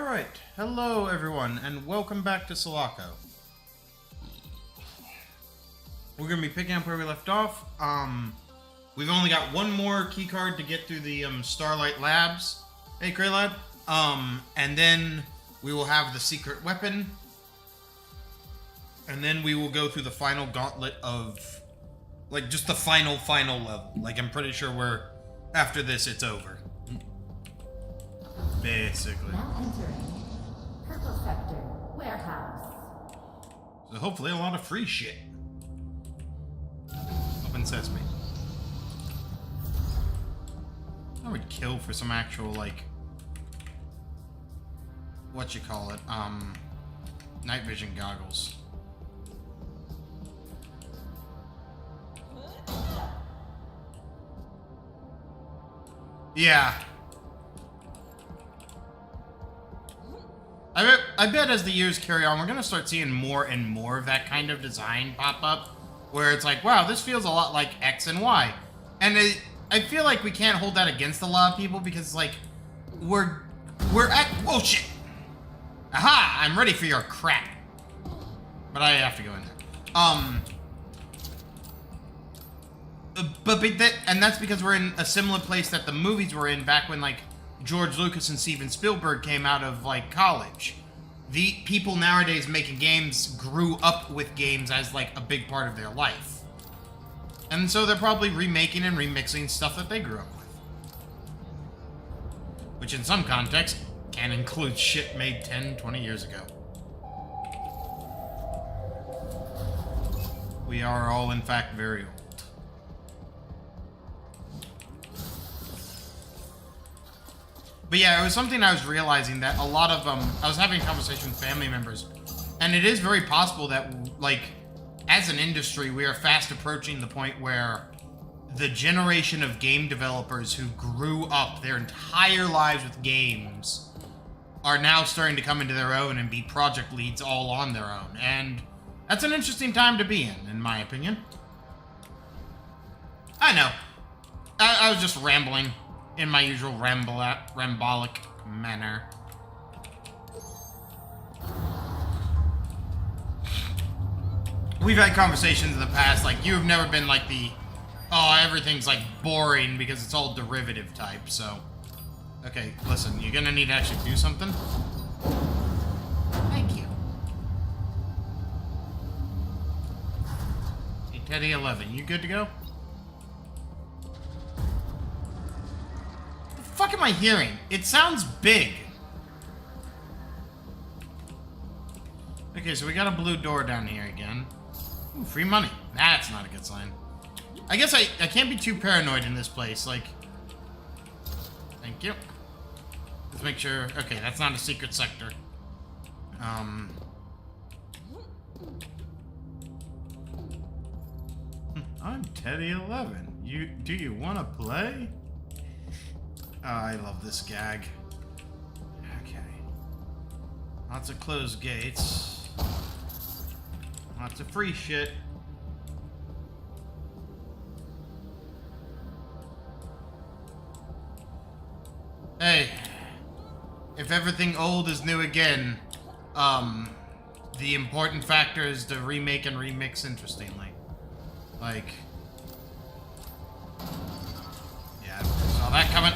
Alright, hello everyone, and welcome back to Selaco. We're gonna be picking up where we left off. We've only got one more keycard to get through the Starlight Labs. Hey, Cray Lad. And then we will have the secret weapon. And then we will go through the final gauntlet of, like, just the final level. Like, I'm pretty sure after this, it's over. Basically. Now entering Purple Sector Warehouse. So hopefully a lot of free shit. Open sesame. I would kill for some actual, like, what you call it, night vision goggles. Yeah. I bet as the years carry on, we're going to start seeing more and more of that kind of design pop up, where it's like, wow, this feels a lot like X and Y. And I feel like we can't hold that against a lot of people because, like, we're at... Whoa, shit! Aha! I'm ready for your crap. But I have to go in there. And that's because we're in a similar place that the movies were in back when, like, George Lucas and Steven Spielberg came out of, like, college. The people nowadays making games grew up with games as, like, a big part of their life. And so they're probably remaking and remixing stuff that they grew up with. Which in some context can include shit made 10, 20 years ago. We are all, in fact, very old. But yeah, it was something I was realizing that a lot of, I was having a conversation with family members, and it is very possible that, like, as an industry, we are fast approaching the point where the generation of game developers who grew up their entire lives with games are now starting to come into their own and be project leads all on their own. And that's an interesting time to be in my opinion. I know. I was just rambling in my usual rambolic manner. We've had conversations in the past, like, you've never been like the, oh, everything's, like, boring because it's all derivative type, so. Okay, listen, you're gonna need to actually do something. Thank you. Hey, Teddy 11, you good to go? What the fuck am I hearing? It sounds big. Okay, so we got a blue door down here again. Ooh, free money. That's not a good sign. I guess I can't be too paranoid in this place, like... Thank you. Let's make sure... Okay, that's not a secret sector. I'm Teddy 11. Do you want to play? Oh, I love this gag. Okay. Lots of closed gates. Lots of free shit. Hey, if everything old is new again, the important factor is to remake and remix interestingly. Like, yeah, saw that coming.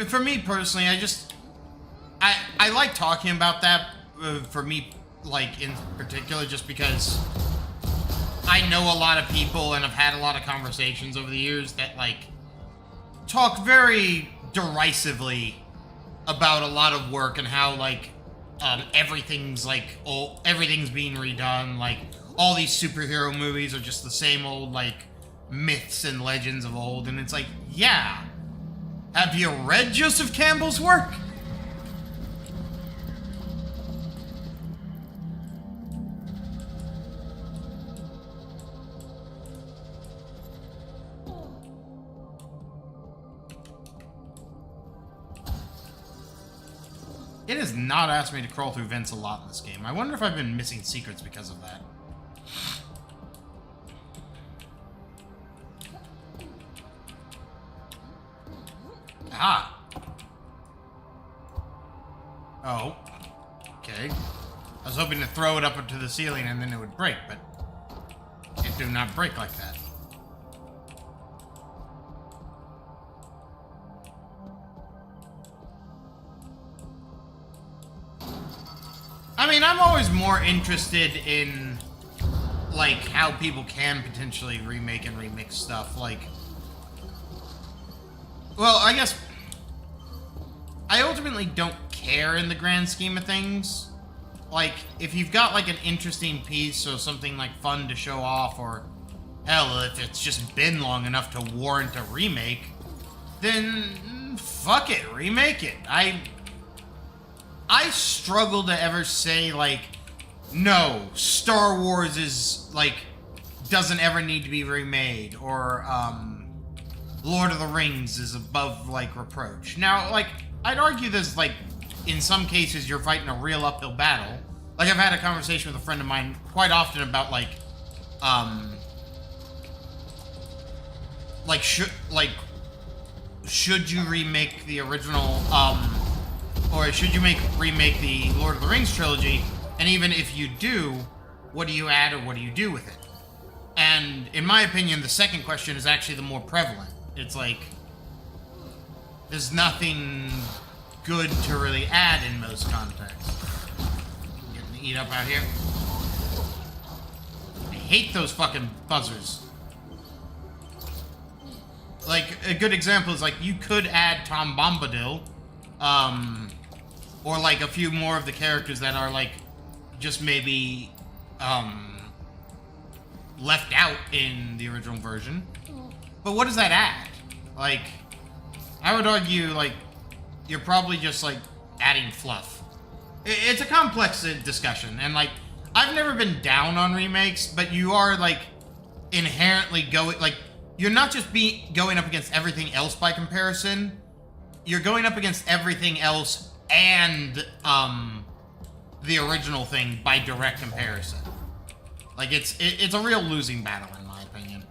For me personally, I like talking about that, for me, like, in particular, just because I know a lot of people and have had a lot of conversations over the years that, like, talk very derisively about a lot of work and how, like, everything's, like, everything's being redone, like, all these superhero movies are just the same old, like, myths and legends of old, and it's like, yeah. Have you read Joseph Campbell's work? It has not asked me to crawl through vents a lot in this game. I wonder if I've been missing secrets because of that. Ah. Oh. Okay. I was hoping to throw it up into the ceiling and then it would break, but it do not break like that. I mean, I'm always more interested in, like, how people can potentially remake and remix stuff. Like, well, I guess I ultimately don't care in the grand scheme of things. Like, if you've got, like, an interesting piece or something, like, fun to show off, or, hell, if it's just been long enough to warrant a remake, then fuck it, remake it. I struggle to ever say, like, no, Star Wars is, like, doesn't ever need to be remade, or, Lord of the Rings is above, like, reproach. Now, like, I'd argue this, like, in some cases you're fighting a real uphill battle. Like, I've had a conversation with a friend of mine quite often about, like, should you remake the original, or should you remake the Lord of the Rings trilogy? And even if you do, what do you add or what do you do with it? And in my opinion, the second question is actually the more prevalent. It's like, there's nothing good to really add in most contexts. I'm getting to eat up out here. I hate those fucking buzzers. Like, a good example is, like, you could add Tom Bombadil, or, like, a few more of the characters that are, like, just maybe, left out in the original version. But what does that add? Like, I would argue, like, you're probably just, like, adding fluff. It's a complex discussion, and, like, I've never been down on remakes, but you are, like, inherently going, like, you're not just going up against everything else by comparison, you're going up against everything else and, the original thing by direct comparison. Like, it's a real losing battle, in my opinion.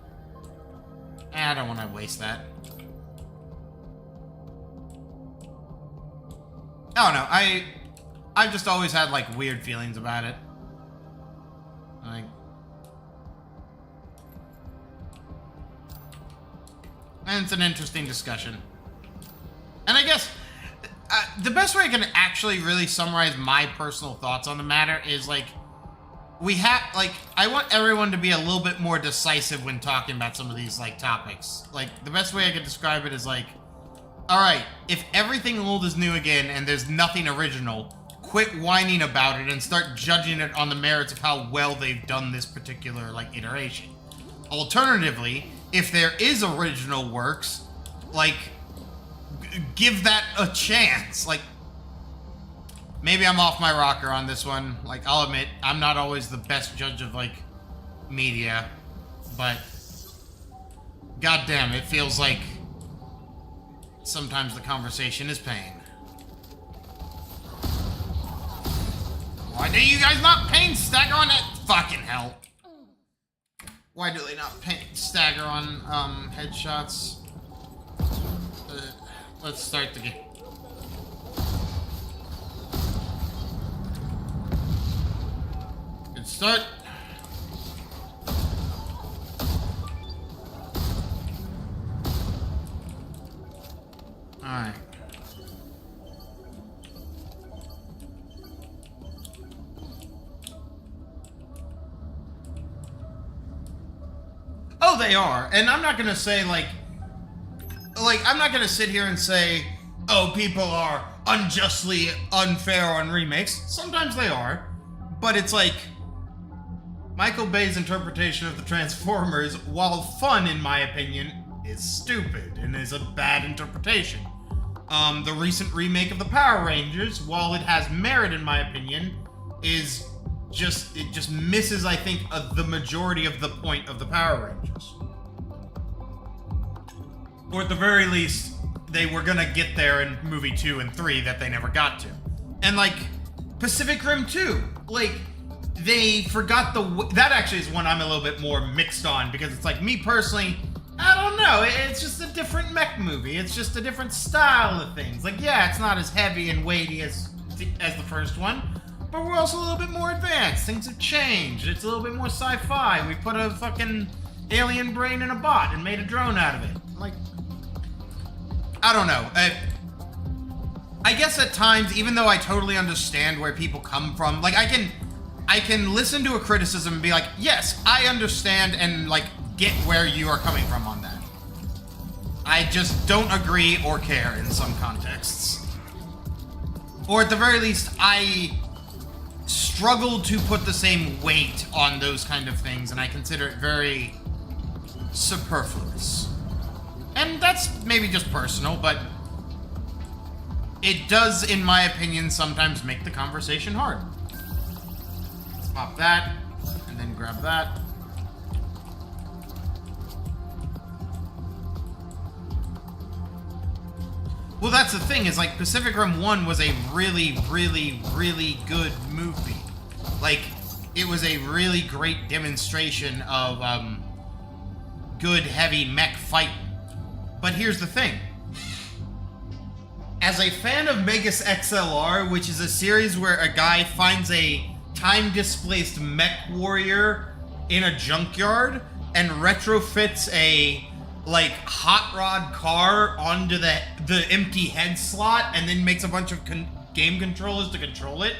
I don't want to waste that. I don't know, I've just always had, like, weird feelings about it. Like, and it's an interesting discussion. And I guess the best way I can actually really summarize my personal thoughts on the matter is, like, I want everyone to be a little bit more decisive when talking about some of these, like, topics. Like, the best way I could describe it is, like, alright, if everything old is new again and there's nothing original, quit whining about it and start judging it on the merits of how well they've done this particular, like, iteration. Alternatively, if there is original works, like, give that a chance. Like, maybe I'm off my rocker on this one. Like, I'll admit, I'm not always the best judge of, like, media, but goddamn, it feels like sometimes the conversation is pain. Why do you guys not paint stagger on that? Fucking hell. Why do they not stagger on headshots? Let's start the game. Good start. Alright. Oh, they are. And I'm not gonna say, like, I'm not gonna sit here and say, oh, people are unjustly unfair on remakes. Sometimes they are. But it's like, Michael Bay's interpretation of the Transformers, while fun in my opinion, is stupid and is a bad interpretation. The recent remake of the Power Rangers, while it has merit in my opinion, is it just misses, I think, the majority of the point of the Power Rangers. Or at the very least, they were gonna get there in movie 2 and 3 that they never got to. And like Pacific Rim 2, like they forgot that actually is one I'm a little bit more mixed on, because it's like, me personally, I don't know, it's just a different mech movie. It's just a different style of things. Like, yeah, it's not as heavy and weighty as the first one, but we're also a little bit more advanced. Things have changed. It's a little bit more sci-fi. We put a fucking alien brain in a bot and made a drone out of it. Like, I don't know. I guess at times, even though I totally understand where people come from, like I can listen to a criticism and be like, yes, I understand and like get where you are coming from on that. I just don't agree or care in some contexts. Or at the very least, I struggle to put the same weight on those kind of things, and I consider it very superfluous. And that's maybe just personal, but it does, in my opinion, sometimes make the conversation hard. Let's pop that, and then grab that. Well, that's the thing, is like Pacific Rim 1 was a really, really, really good movie. Like, it was a really great demonstration of good, heavy mech fight. But here's the thing. As a fan of Megas XLR, which is a series where a guy finds a time-displaced mech warrior in a junkyard and retrofits a, like, hot rod car onto the empty head slot and then makes a bunch of game controllers to control it,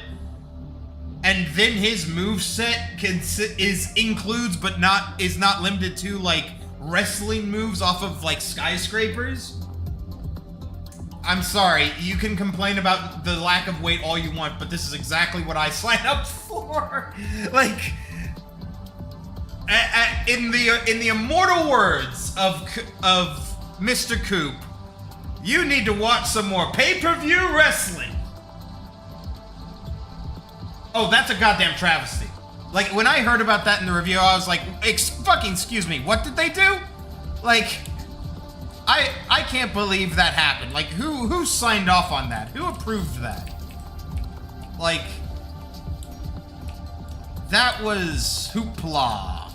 and then his moveset includes but is not limited to, like, wrestling moves off of, like, skyscrapers. I'm sorry, you can complain about the lack of weight all you want, but this is exactly what I signed up for. Like, in the immortal words of Mr. Coop, you need to watch some more pay-per-view wrestling. Oh, that's a goddamn travesty. Like, when I heard about that in the review, I was like, excuse me, what did they do? Like, I can't believe that happened. Like, who signed off on that? Who approved that? Like, that was hoopla.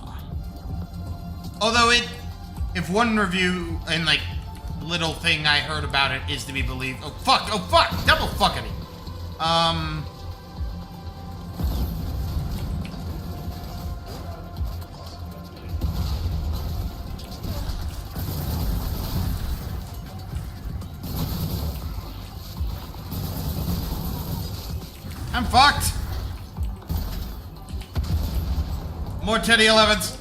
Although if one review and like little thing I heard about it is to be believed. Oh fuck, double fuckity. I'm fucked. More Teddy 11s.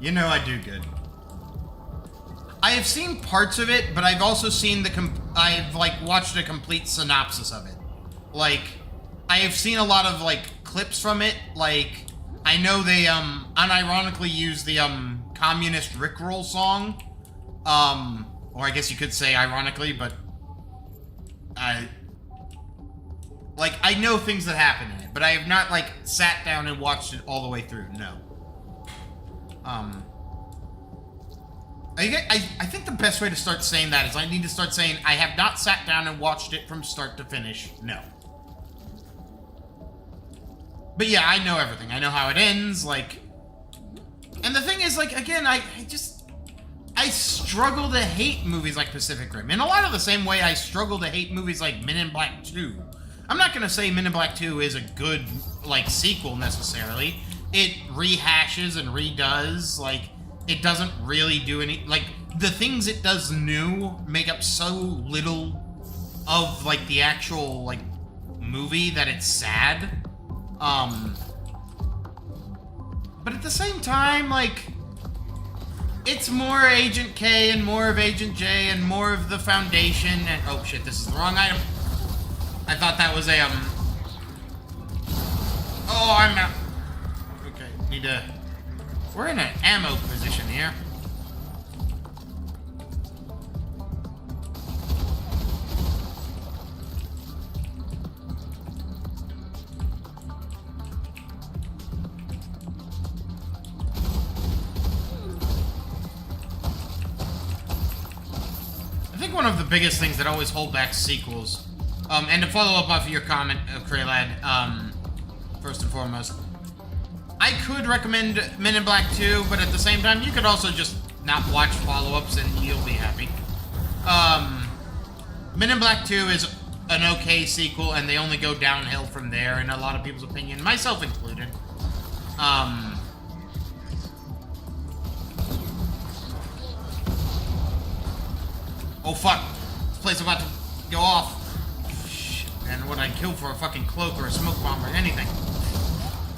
You know I do good. I have seen parts of it, but I've also seen I've like watched a complete synopsis of it. Like, I have seen a lot of like clips from it. Like, I know they unironically use the communist Rickroll song. Or I guess you could say ironically, but I know things that happen in it, but I have not like sat down and watched it all the way through. No. I think the best way to start saying that is I need to start saying I have not sat down and watched it from start to finish. No. But yeah, I know everything. I know how it ends, like... And the thing is, like, again, I struggle to hate movies like Pacific Rim. In a lot of the same way I struggle to hate movies like Men in Black 2. I'm not gonna say Men in Black 2 is a good, like, sequel, necessarily. It rehashes and redoes, like, it doesn't really do any... Like, the things it does new make up so little of, like, the actual, like, movie that it's sad. But at the same time, like, it's more Agent K and more of Agent J and more of the Foundation and... Oh, shit, this is the wrong item. I thought that was a, Oh, I'm not... Okay, need to... We're in an ammo position here. think one of the biggest things that always hold back sequels, and to follow up off of your comment, Kraylad, first and foremost, I could recommend Men in Black 2, but at the same time, you could also just not watch follow-ups and you'll be happy. Men in Black 2 is an okay sequel, and they only go downhill from there, in a lot of people's opinion, myself included. Oh fuck, this place is about to go off. Shit, and what I'd kill for a fucking cloak or a smoke bomb or anything.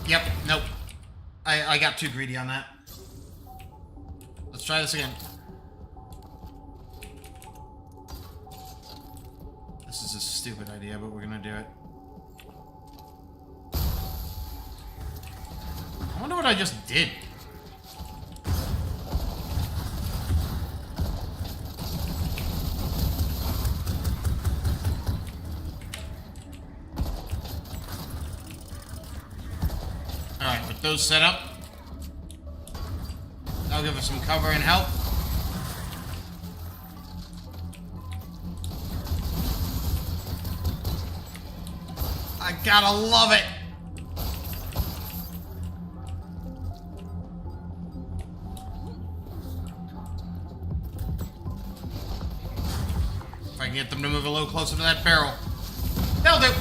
Yep, nope. I got too greedy on that. Let's try this again. This is a stupid idea, but we're gonna do it. I wonder what I just did. Alright, with those set up, I'll give us some cover and help. I gotta love it! If I can get them to move a little closer to that barrel. They'll do!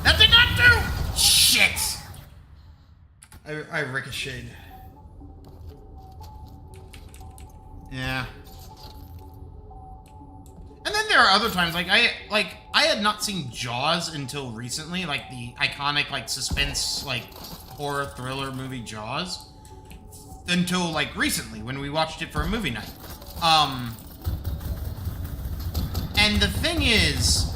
That did not do! Shit! I ricocheted. Yeah. And then there are other times, like I had not seen Jaws until recently, like the iconic, like, suspense, like, horror thriller movie Jaws, until, like, recently, when we watched it for a movie night. And the thing is,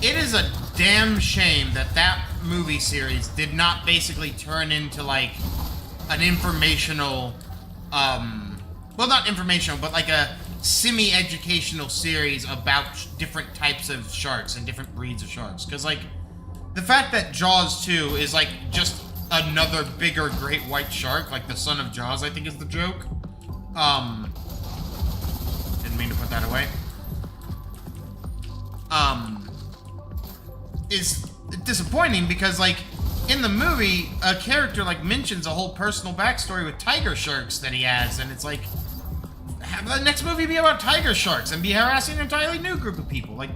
it is a damn shame that that movie series did not basically turn into, like, an informational, well, not informational, but like a semi-educational series about different types of sharks and different breeds of sharks. Because, like, the fact that Jaws 2 is, like, just another bigger great white shark, like the son of Jaws, I think is the joke. Didn't mean to put that away. Is disappointing because, like, in the movie, a character, like, mentions a whole personal backstory with tiger sharks that he has, and it's like, have the next movie be about tiger sharks and be harassing an entirely new group of people. Like,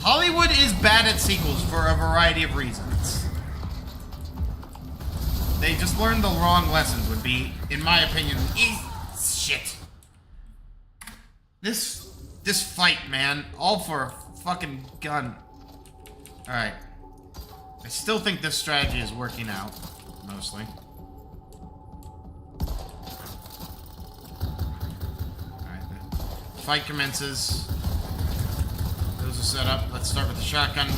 Hollywood is bad at sequels for a variety of reasons. They just learned the wrong lessons would be, in my opinion, shit. This fight, man, all for a fucking gun. Alright. I still think this strategy is working out, mostly. Alright, the fight commences. Those are set up. Let's start with the shotgun.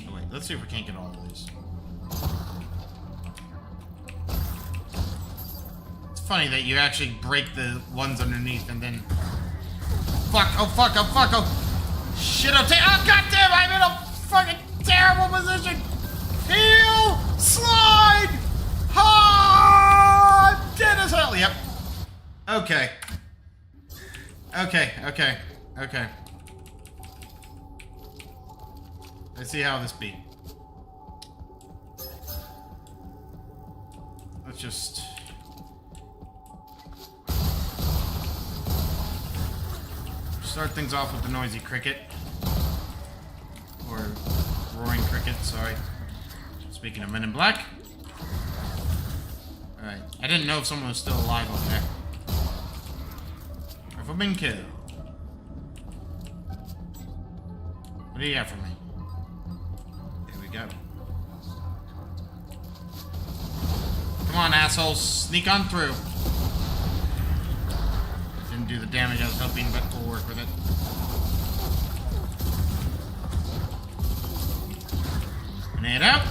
Oh wait, let's see if we can't get all of these. Funny that you actually break the ones underneath and then fuck, oh fuck, oh fuck, oh shit, oh goddamn, I'm in a fucking terrible position. Heal, slide, ha, dead as hell. Yep. Okay. Let's see how this be. Let's just start things off with the noisy cricket. Or roaring cricket, sorry. Speaking of Men in Black. Alright, I didn't know if someone was still alive over there. Rifle been killed. What do you got for me? Here we go. Come on, assholes. Sneak on through. Didn't do the damage I was hoping, but we'll work with it. Grenade out.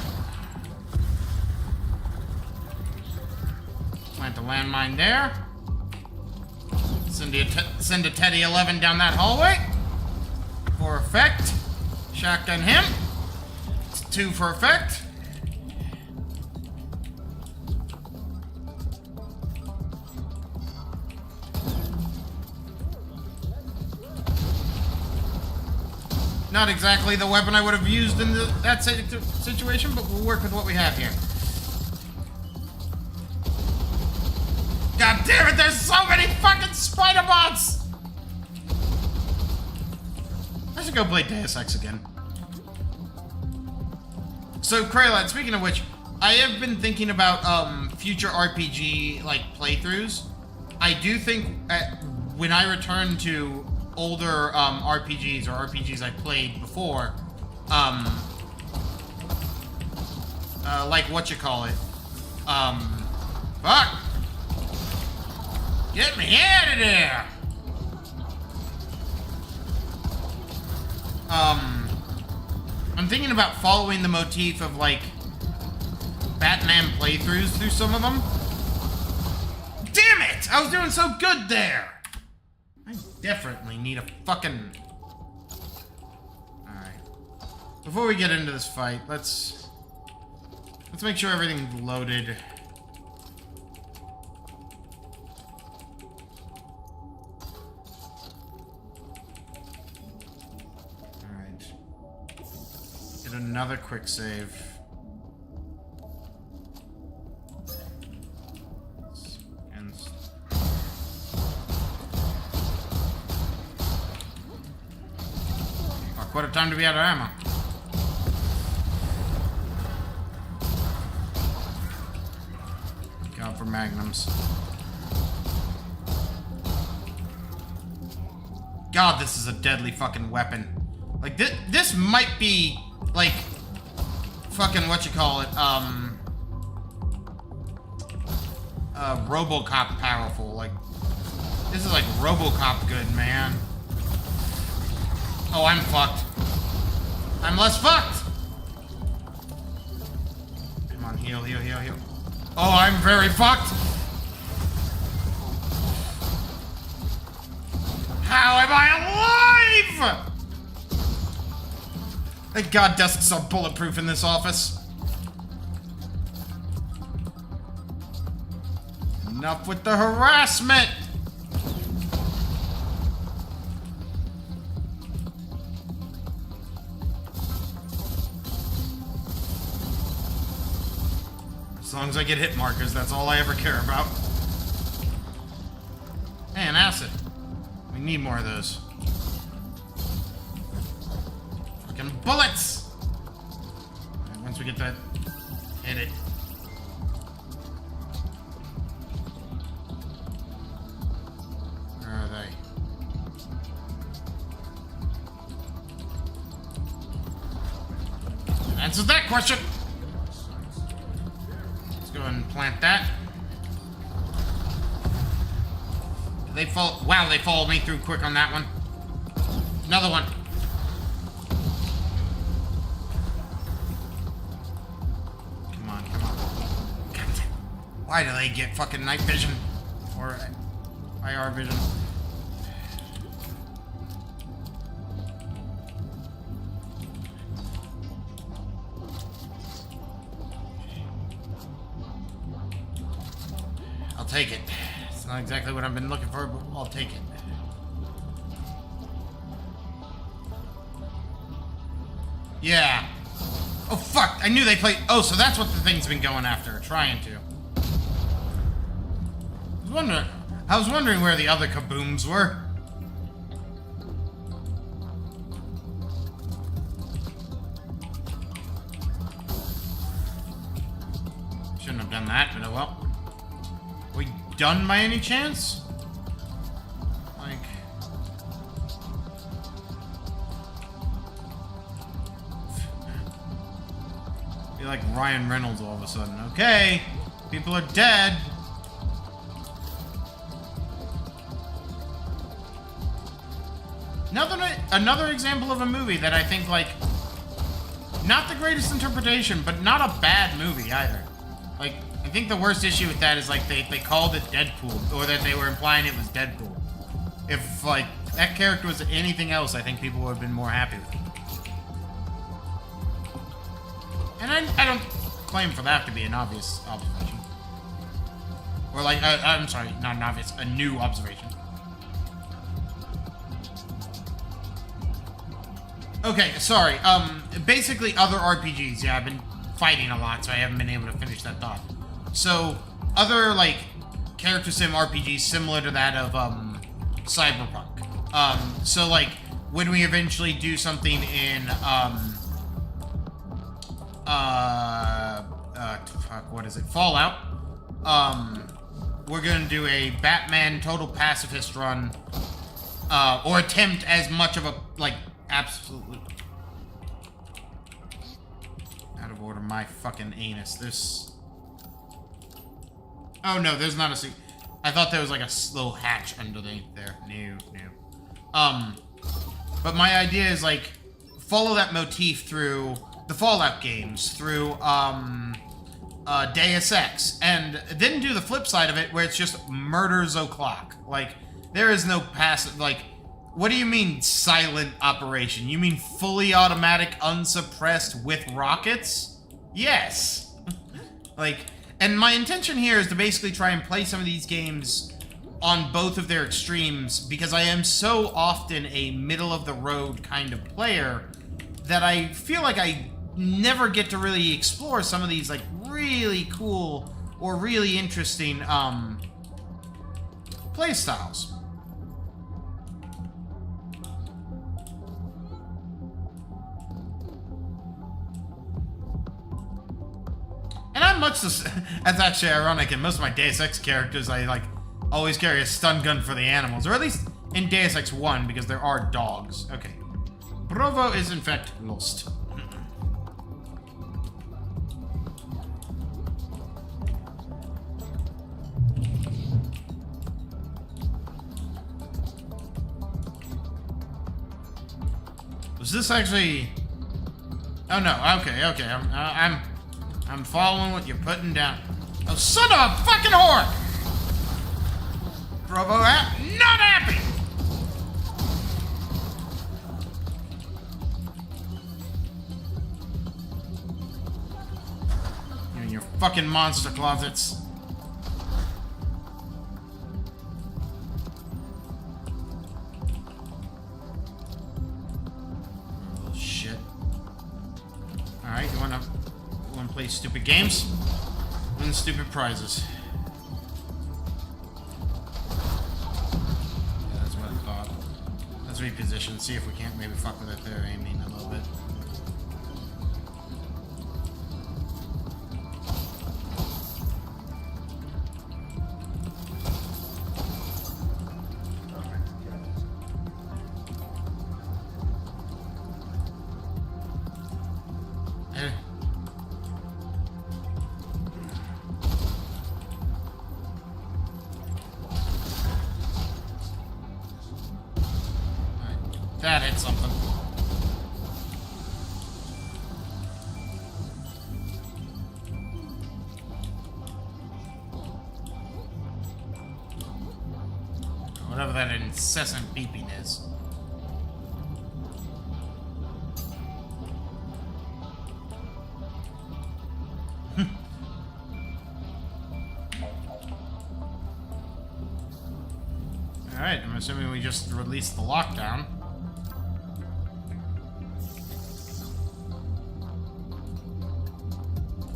Plant a landmine there. Send a Teddy 11 down that hallway. for effect. Shotgun him. It's 2 for effect. Not exactly the weapon I would have used in that situation, but we'll work with what we have here. God damn it, there's so many fucking spider bots! I should go play Deus Ex again. So, Kraylad, speaking of which, I have been thinking about future RPG like playthroughs. I do think when I return to older RPGs or RPGs I played before, like fuck! Get me out of there! I'm thinking about following the motif of, like, Batman playthroughs through some of them. Damn it! I was doing so good there! I definitely need a fucking... Alright. Before we get into this fight, let's make sure everything's loaded. Another quick save. And fuck, what a time to be out of ammo. God for magnums. God, this is a deadly fucking weapon. Like, this might be... like, fucking RoboCop powerful. Like, this is like RoboCop good, man. Oh, I'm fucked. I'm less fucked! Come on, heal. Oh, I'm very fucked! How am I alive?! Thank God desks are bulletproof in this office. Enough with the harassment! As long as I get hit markers, that's all I ever care about. Hey, an acid. We need more of those. Bullets! Right, once we get that, hit it. Where are they? That answers that question! Let's go ahead and plant that. They fall. Wow, they followed me through quick on that one. Another one. Why do they get fucking night vision? Or IR vision? I'll take it. It's not exactly what I've been looking for, but I'll take it. Yeah. Oh, fuck. I knew they played... Oh, so that's what the thing's been going after. Trying to. I was wondering where the other kabooms were. Shouldn't have done that, but oh well. We done by any chance? Like... Be like Ryan Reynolds all of a sudden. Okay, people are dead. Another example of a movie that I think, like, not the greatest interpretation, but not a bad movie either. Like, I think the worst issue with that is, like, they called it Deadpool, or that they were implying it was Deadpool. If, like, that character was anything else, I think people would have been more happy with it. And I don't claim for that to be an obvious observation. Or like, I'm sorry, not an obvious, a new observation. Okay, sorry. Basically other RPGs. Yeah, I've been fighting a lot, so I haven't been able to finish that thought. So, other, like, character sim RPGs similar to that of, Cyberpunk. So, like, when we eventually do something in, what is it? Fallout. We're gonna do a Batman Total Pacifist run, or attempt as much of a, like, absolutely out of order. My fucking anus. This. Oh no, there's not a seat. I thought there was like a little hatch underneath there. No. But my idea is like follow that motif through the Fallout games, through Deus Ex, and then do the flip side of it where it's just murders o'clock. Like there is no passive. Like, what do you mean silent operation? You mean fully automatic, unsuppressed with rockets? Yes. Like, and my intention here is to basically try and play some of these games on both of their extremes, because I am so often a middle-of-the-road kind of player that I feel like I never get to really explore some of these, like, really cool or really interesting, play styles. And I'm much the that's actually ironic. In most of my Deus Ex characters, I, like, always carry a stun gun for the animals. Or at least in Deus Ex 1, because there are dogs. Okay. Bravo is, in fact, lost. Was this actually... Oh, no. Okay. I'm following what you're putting down. Oh, son of a fucking whore! Bravo, not happy! You and your fucking monster closets. Oh, shit. Alright, you wanna play stupid games? Win stupid prizes. Yeah, that's what I thought. Let's reposition, see if we can't maybe fuck with it there, aiming a little bit. That hit something. Whatever that incessant beeping is. Alright, I'm assuming we just released the lockdown.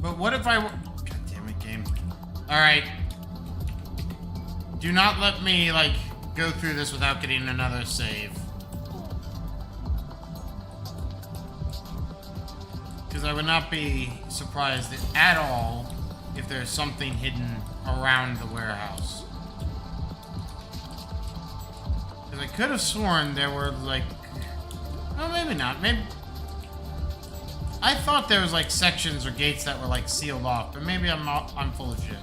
But what if I... God damn it, game. Alright. Do not let me, like, go through this without getting another save. Because I would not be surprised at all if there's something hidden around the warehouse. Because I could have sworn there were, like... Well, maybe not. Maybe... I thought there was, like, sections or gates that were, like, sealed off, but maybe I'm full of shit.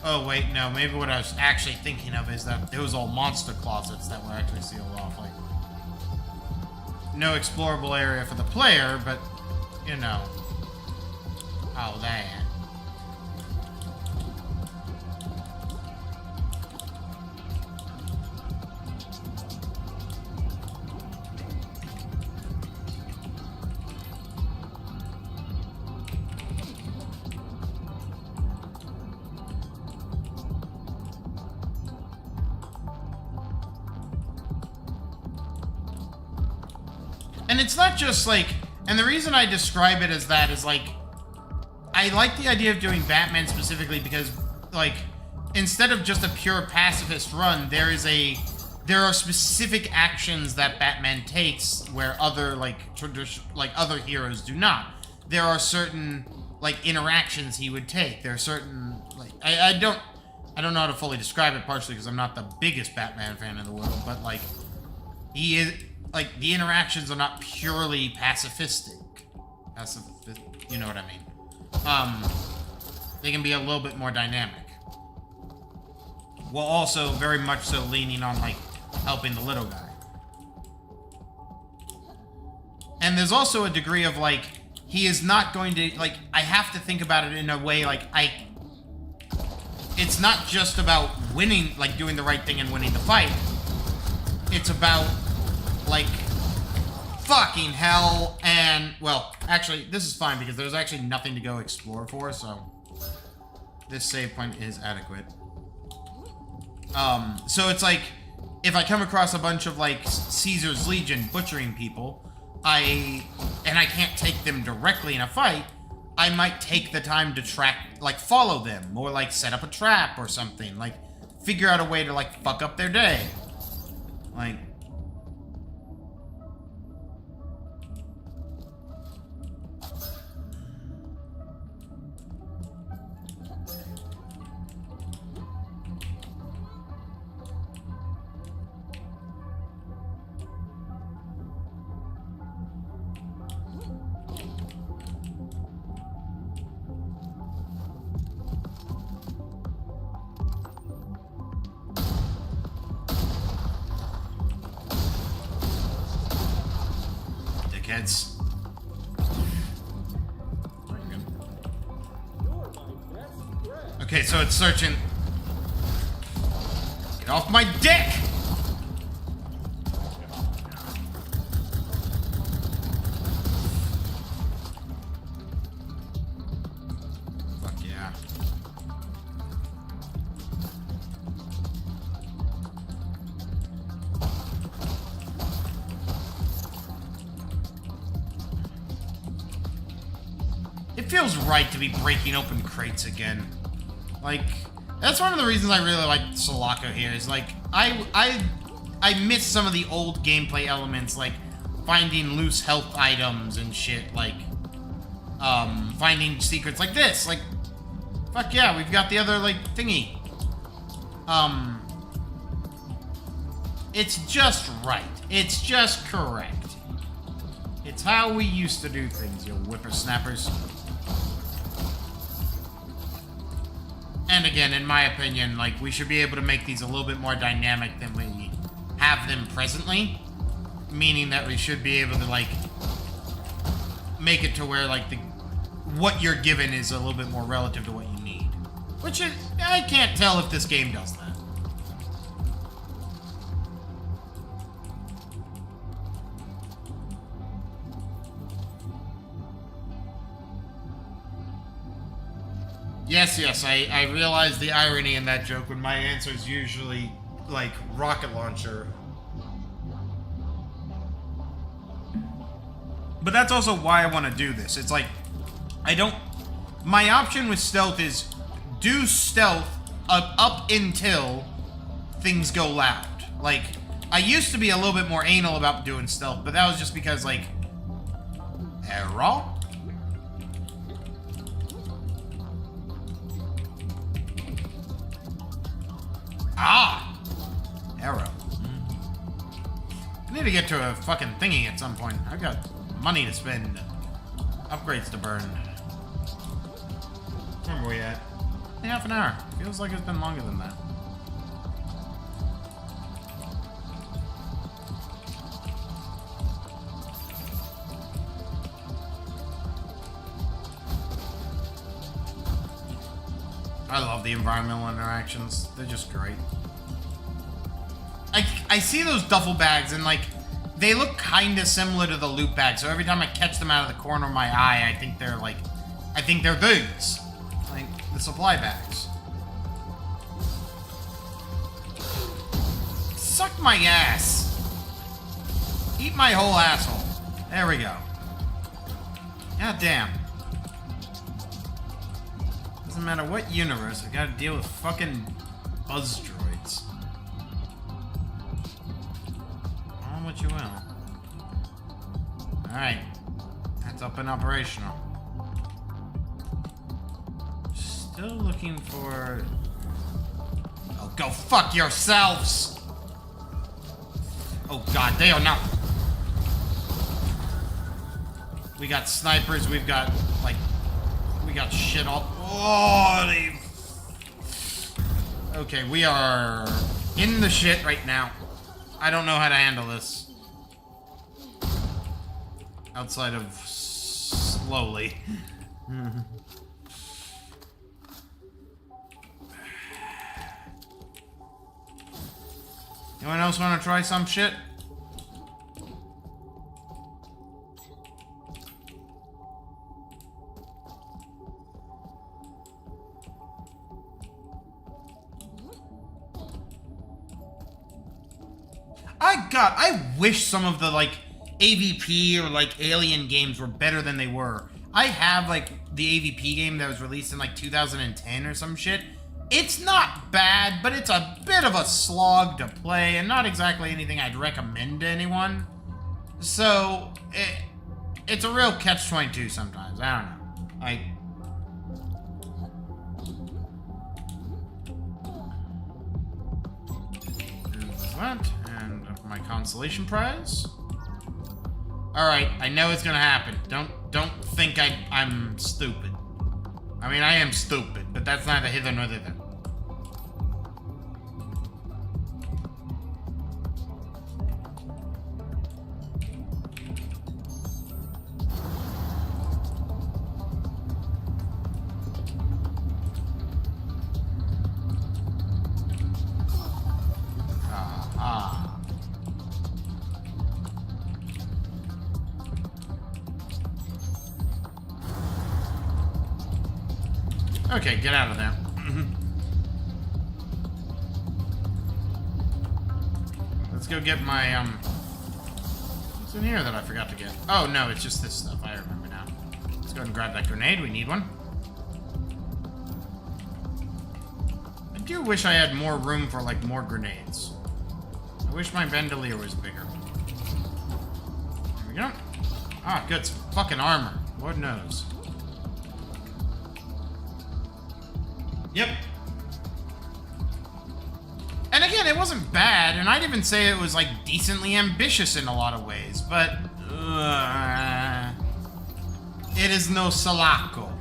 Oh, wait, no, maybe what I was actually thinking of is that it was all monster closets that were actually sealed off, like... No explorable area for the player, but, you know... Oh, that. And it's not just like, and the reason I describe it as that is like, I like the idea of doing Batman specifically because, like, instead of just a pure pacifist run, there are specific actions that Batman takes where other, like, other heroes do not. There are certain, like, interactions he would take. There are certain, like, I don't know how to fully describe it, partially because I'm not the biggest Batman fan in the world, but, like, he is, like, the interactions are not purely pacifistic. You know what I mean? They can be a little bit more dynamic. While also very much so leaning on, like, helping the little guy. And there's also a degree of, like, he is not going to, like, I have to think about it in a way, like, it's not just about winning, like, doing the right thing and winning the fight. It's about, like, fucking hell, and, well, actually, this is fine, because there's actually nothing to go explore for, so this save point is adequate. So it's like, if I come across a bunch of, like, Caesar's Legion butchering people, and I can't take them directly in a fight, I might take the time to follow them, or, like, set up a trap or something, like, figure out a way to, like, fuck up their day. Like, dickheads. Okay, so it's searching. Get off my dick! Fuck yeah. It feels right to be breaking open crates again. Like, that's one of the reasons I really like Selaco here, is like, I miss some of the old gameplay elements, like finding loose health items and shit, like, finding secrets like this, like, fuck yeah, we've got the other, like, thingy. It's just right. It's just correct. It's how we used to do things, you whippersnappers. And again, in my opinion, like, we should be able to make these a little bit more dynamic than we have them presently. Meaning that we should be able to, like, make it to where, like, what you're given is a little bit more relative to what you need. Which I can't tell if this game does that. Yes, I realize the irony in that joke when my answer is usually, like, rocket launcher. But that's also why I want to do this. It's like, my option with stealth is do stealth up until things go loud. Like, I used to be a little bit more anal about doing stealth, but that was just because, like, error? Ah! Arrow. I need to get to a fucking thingy at some point. I've got money to spend. Upgrades to burn. Where are we at? Half an hour. Feels like it's been longer than that. I love the environmental interactions. They're just great. I see those duffel bags and, like, they look kind of similar to the loot bags. So every time I catch them out of the corner of my eye, I think they're things. Like the supply bags. Suck my ass. Eat my whole asshole. There we go. God damn. Doesn't matter what universe, I gotta deal with fucking buzz droids. Call them what you will. Alright. That's up and operational. Still looking for... Oh, go fuck yourselves! Oh god, they are not... We got snipers, we've got, like... We got shit all... Oh, they... Okay, we are in the shit right now. I don't know how to handle this. Outside of slowly. Anyone else want to try some shit? I wish some of the, like, AVP or, like, Alien games were better than they were. I have, like, the AVP game that was released in, like, 2010 or some shit. It's not bad, but it's a bit of a slog to play, and not exactly anything I'd recommend to anyone. So, it's a real catch-22 sometimes. I don't know. That, and my consolation prize. Alright, I know it's gonna happen. Don't think I'm stupid. I mean, I am stupid, but that's neither hither nor thither. Okay, get out of there. Let's go get my, what's in here that I forgot to get? Oh, no, it's just this stuff. I remember now. Let's go ahead and grab that grenade. We need one. I do wish I had more room for, like, more grenades. I wish my bandolier was bigger. There we go. Ah, good. Some fucking armor. Lord knows. Yep. And again, it wasn't bad, and I'd even say it was, like, decently ambitious in a lot of ways, but... it is no Selaco.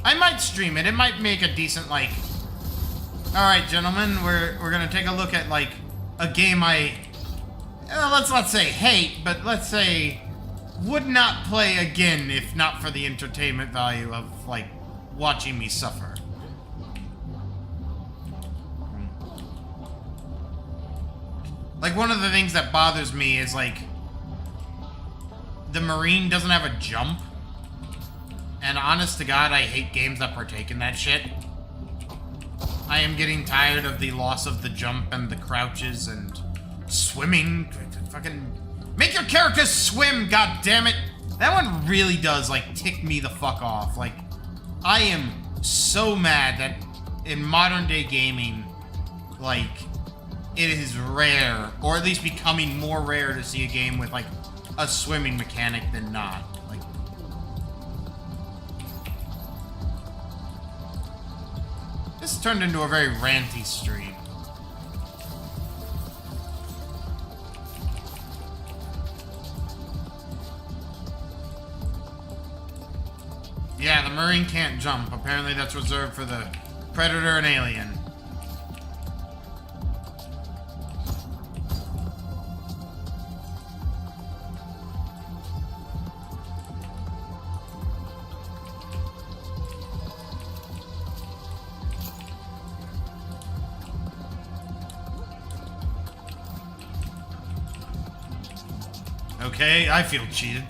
I might stream it. It might make a decent, like... Alright, gentlemen, we're gonna take a look at, like, a game let's not say hate, but let's say would not play again if not for the entertainment value of, like, watching me suffer. Like, one of the things that bothers me is, like, the Marine doesn't have a jump. And honest to God, I hate games that partake in that shit. I am getting tired of the loss of the jump and the crouches and... swimming. Fucking make your characters swim, god damn it. That one really does, like, tick me the fuck off. Like, I am so mad that in modern day gaming, like, it is rare, or at least becoming more rare to see a game with, like, a swimming mechanic than not. Like, this turned into a very ranty stream. Yeah, the Marine can't jump. Apparently that's reserved for the Predator and Alien. Okay, I feel cheated.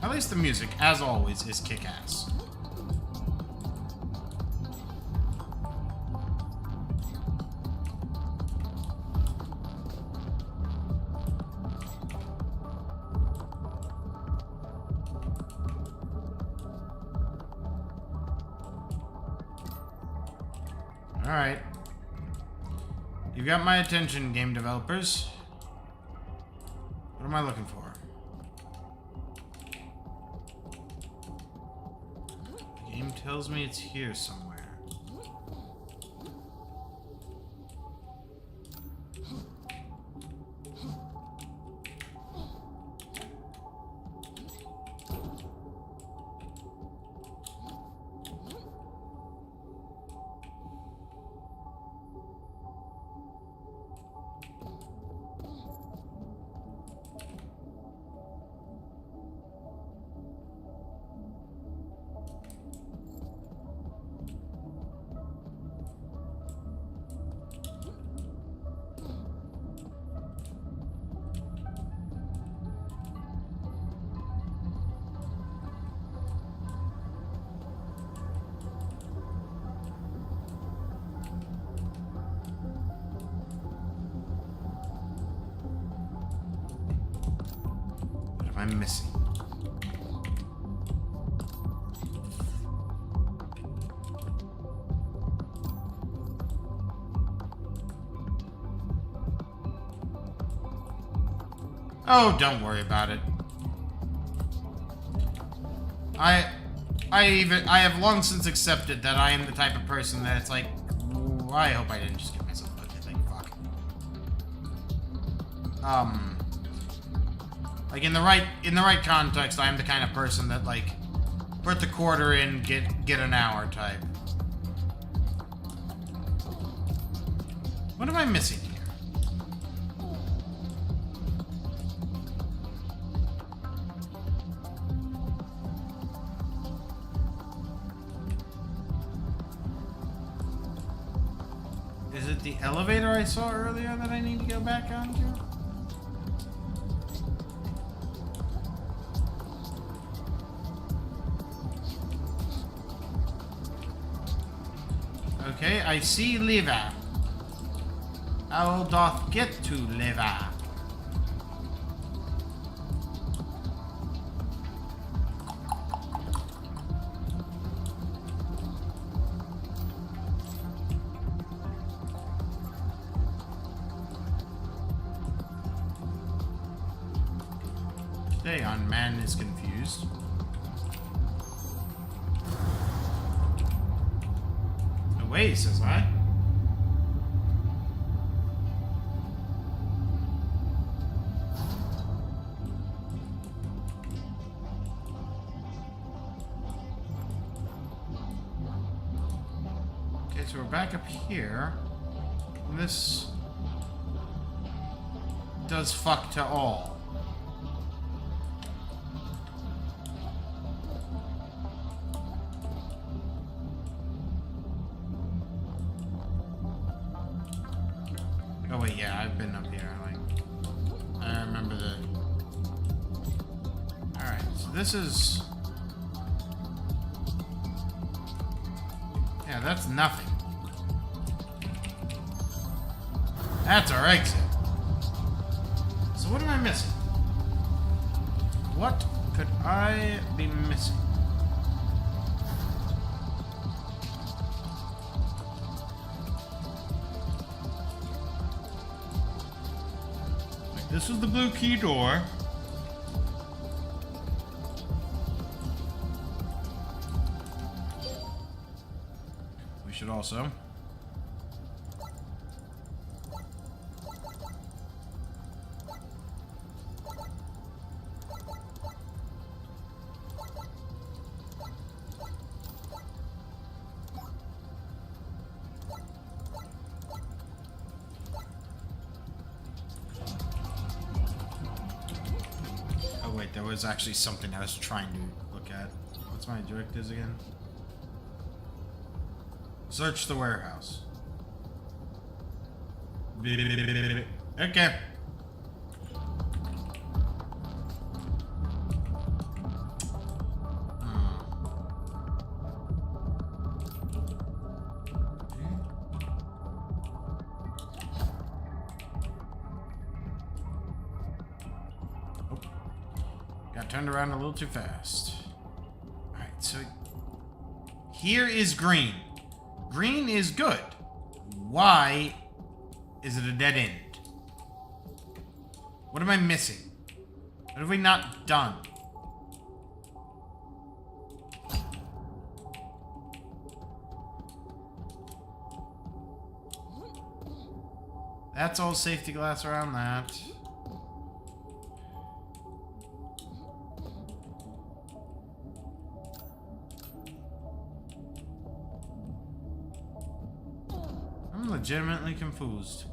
At least the music, as always, is kick-ass. Alright. You got my attention, game developers. What am I looking for? The game tells me it's here somewhere. I'm missing. Oh, don't worry about it. I have long since accepted that I am the type of person that it's like, I hope I didn't just get myself hooked. I think, fuck. Like in the right context, I am the kind of person that like put the quarter in, get an hour type. What am I missing here? Is it the elevator I saw earlier that I need to go back onto? Okay, I see liver. How doth get to liver? Stay on, man is confused. Wait, says I. Okay, so we're back up here. And this does fuck to all. Oh wait, yeah, I've been up here, like, I remember the... Alright, so this is... Yeah, that's nothing. That's our exit. So what am I missing? What could I be missing? This is the blue key door. We should also... Wait, there was actually something I was trying to look at. What's my directives again? Search the warehouse. Okay. Got turned around a little too fast. Alright, so... Here is green. Green is good. Why is it a dead end? What am I missing? What have we not done? That's all safety glass around that. I'm legitimately confused.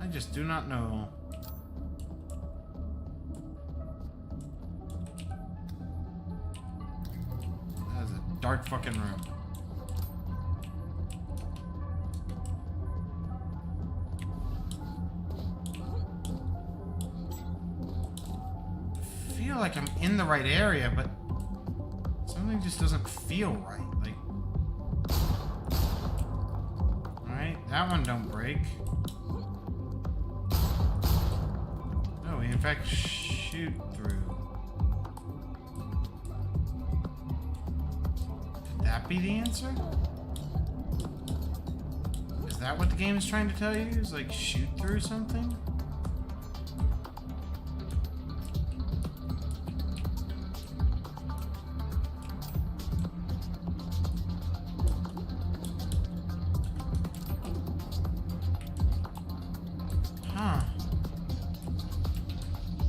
I just do not know. That is a dark fucking room. I feel like I'm in the right area, but something just doesn't feel right. Like, alright, that one don't break. No, we in fact shoot through. Could that be the answer? Is that what the game is trying to tell you? Is like shoot through something?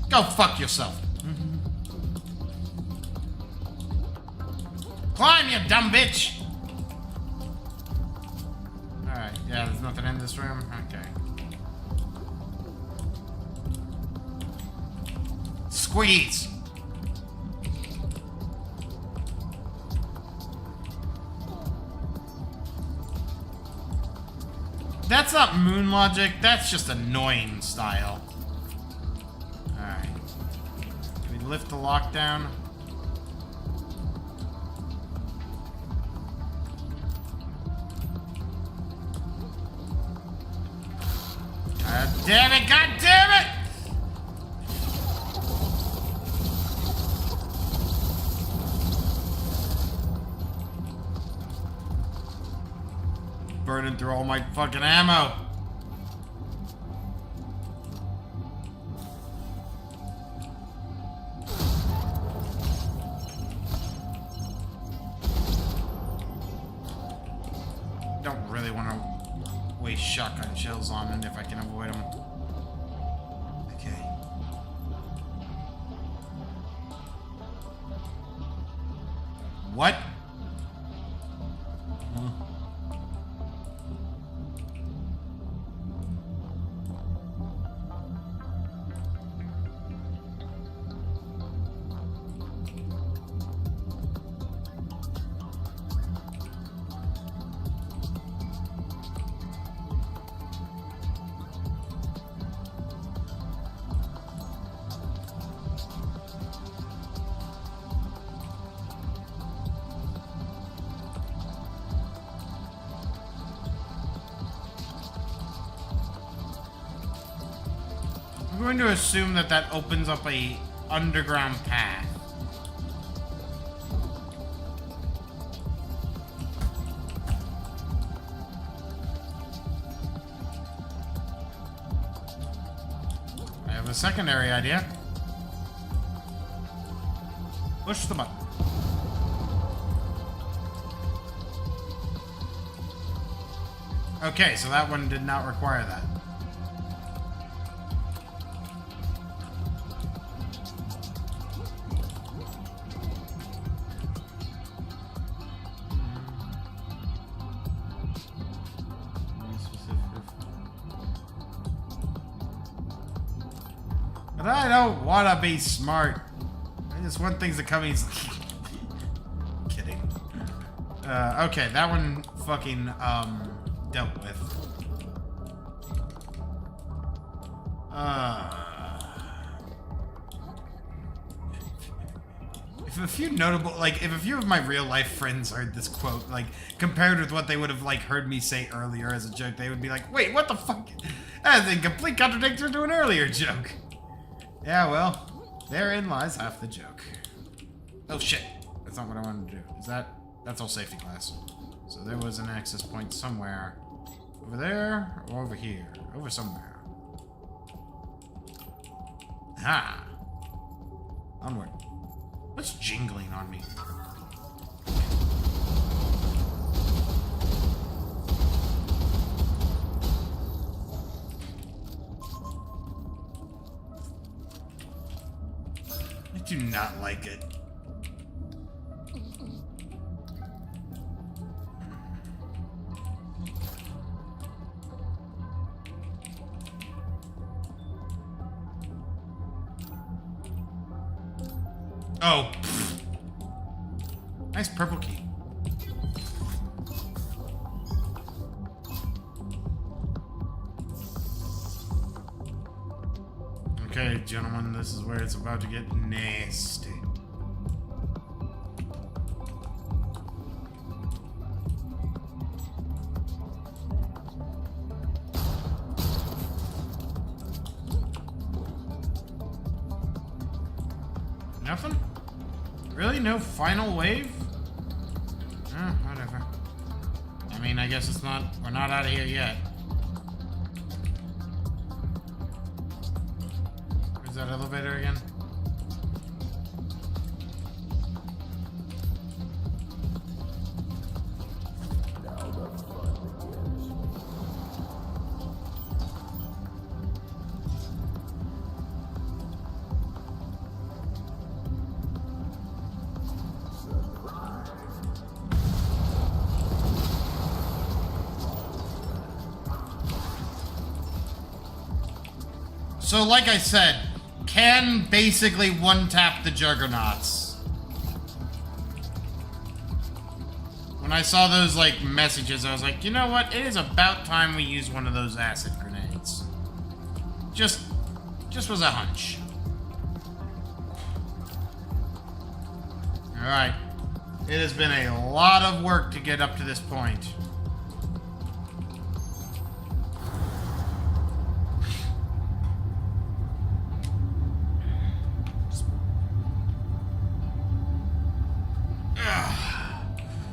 Go fuck yourself. Climb, you dumb bitch! Alright, yeah, there's nothing in this room. Okay. Squeeze! That's not moon logic, that's just annoying style. Alright. Can we lift the lockdown? God damn it! God damn it! Burning through all my fucking ammo. Don't really want to waste shotgun shells on it if I can avoid them. Okay. What? I'm going to assume that that opens up a underground path. I have a secondary idea. Push the button. Okay, so that one did not require that. But I don't want to be smart. I just want things to come easily. Kidding. Okay, that one fucking, dealt with. If a few notable, like, if a few of my real life friends heard this quote, like, compared with what they would have, like, heard me say earlier as a joke, they would be like, wait, what the fuck? That's in complete contradiction to an earlier joke. Yeah, well, Therein lies half the joke. Oh shit. That's not what I wanted to do. Is that... That's all safety glass. So there was an access point somewhere. Over there or over here? Over somewhere. Ah. Onward. What's jingling on me? I do not like it. Oh. Nice purple key. Okay, gentlemen, this is where it's about to get nasty. Nothing? Really? No final wave? Whatever. I mean, I guess it's not... We're not out of here yet. Where's that elevator again? So, like I said, can basically one-tap the Juggernauts. When I saw those, like, messages, I was like, you know what? It is about time we use one of those acid grenades. Just was a hunch. Alright. It has been a lot of work to get up to this point.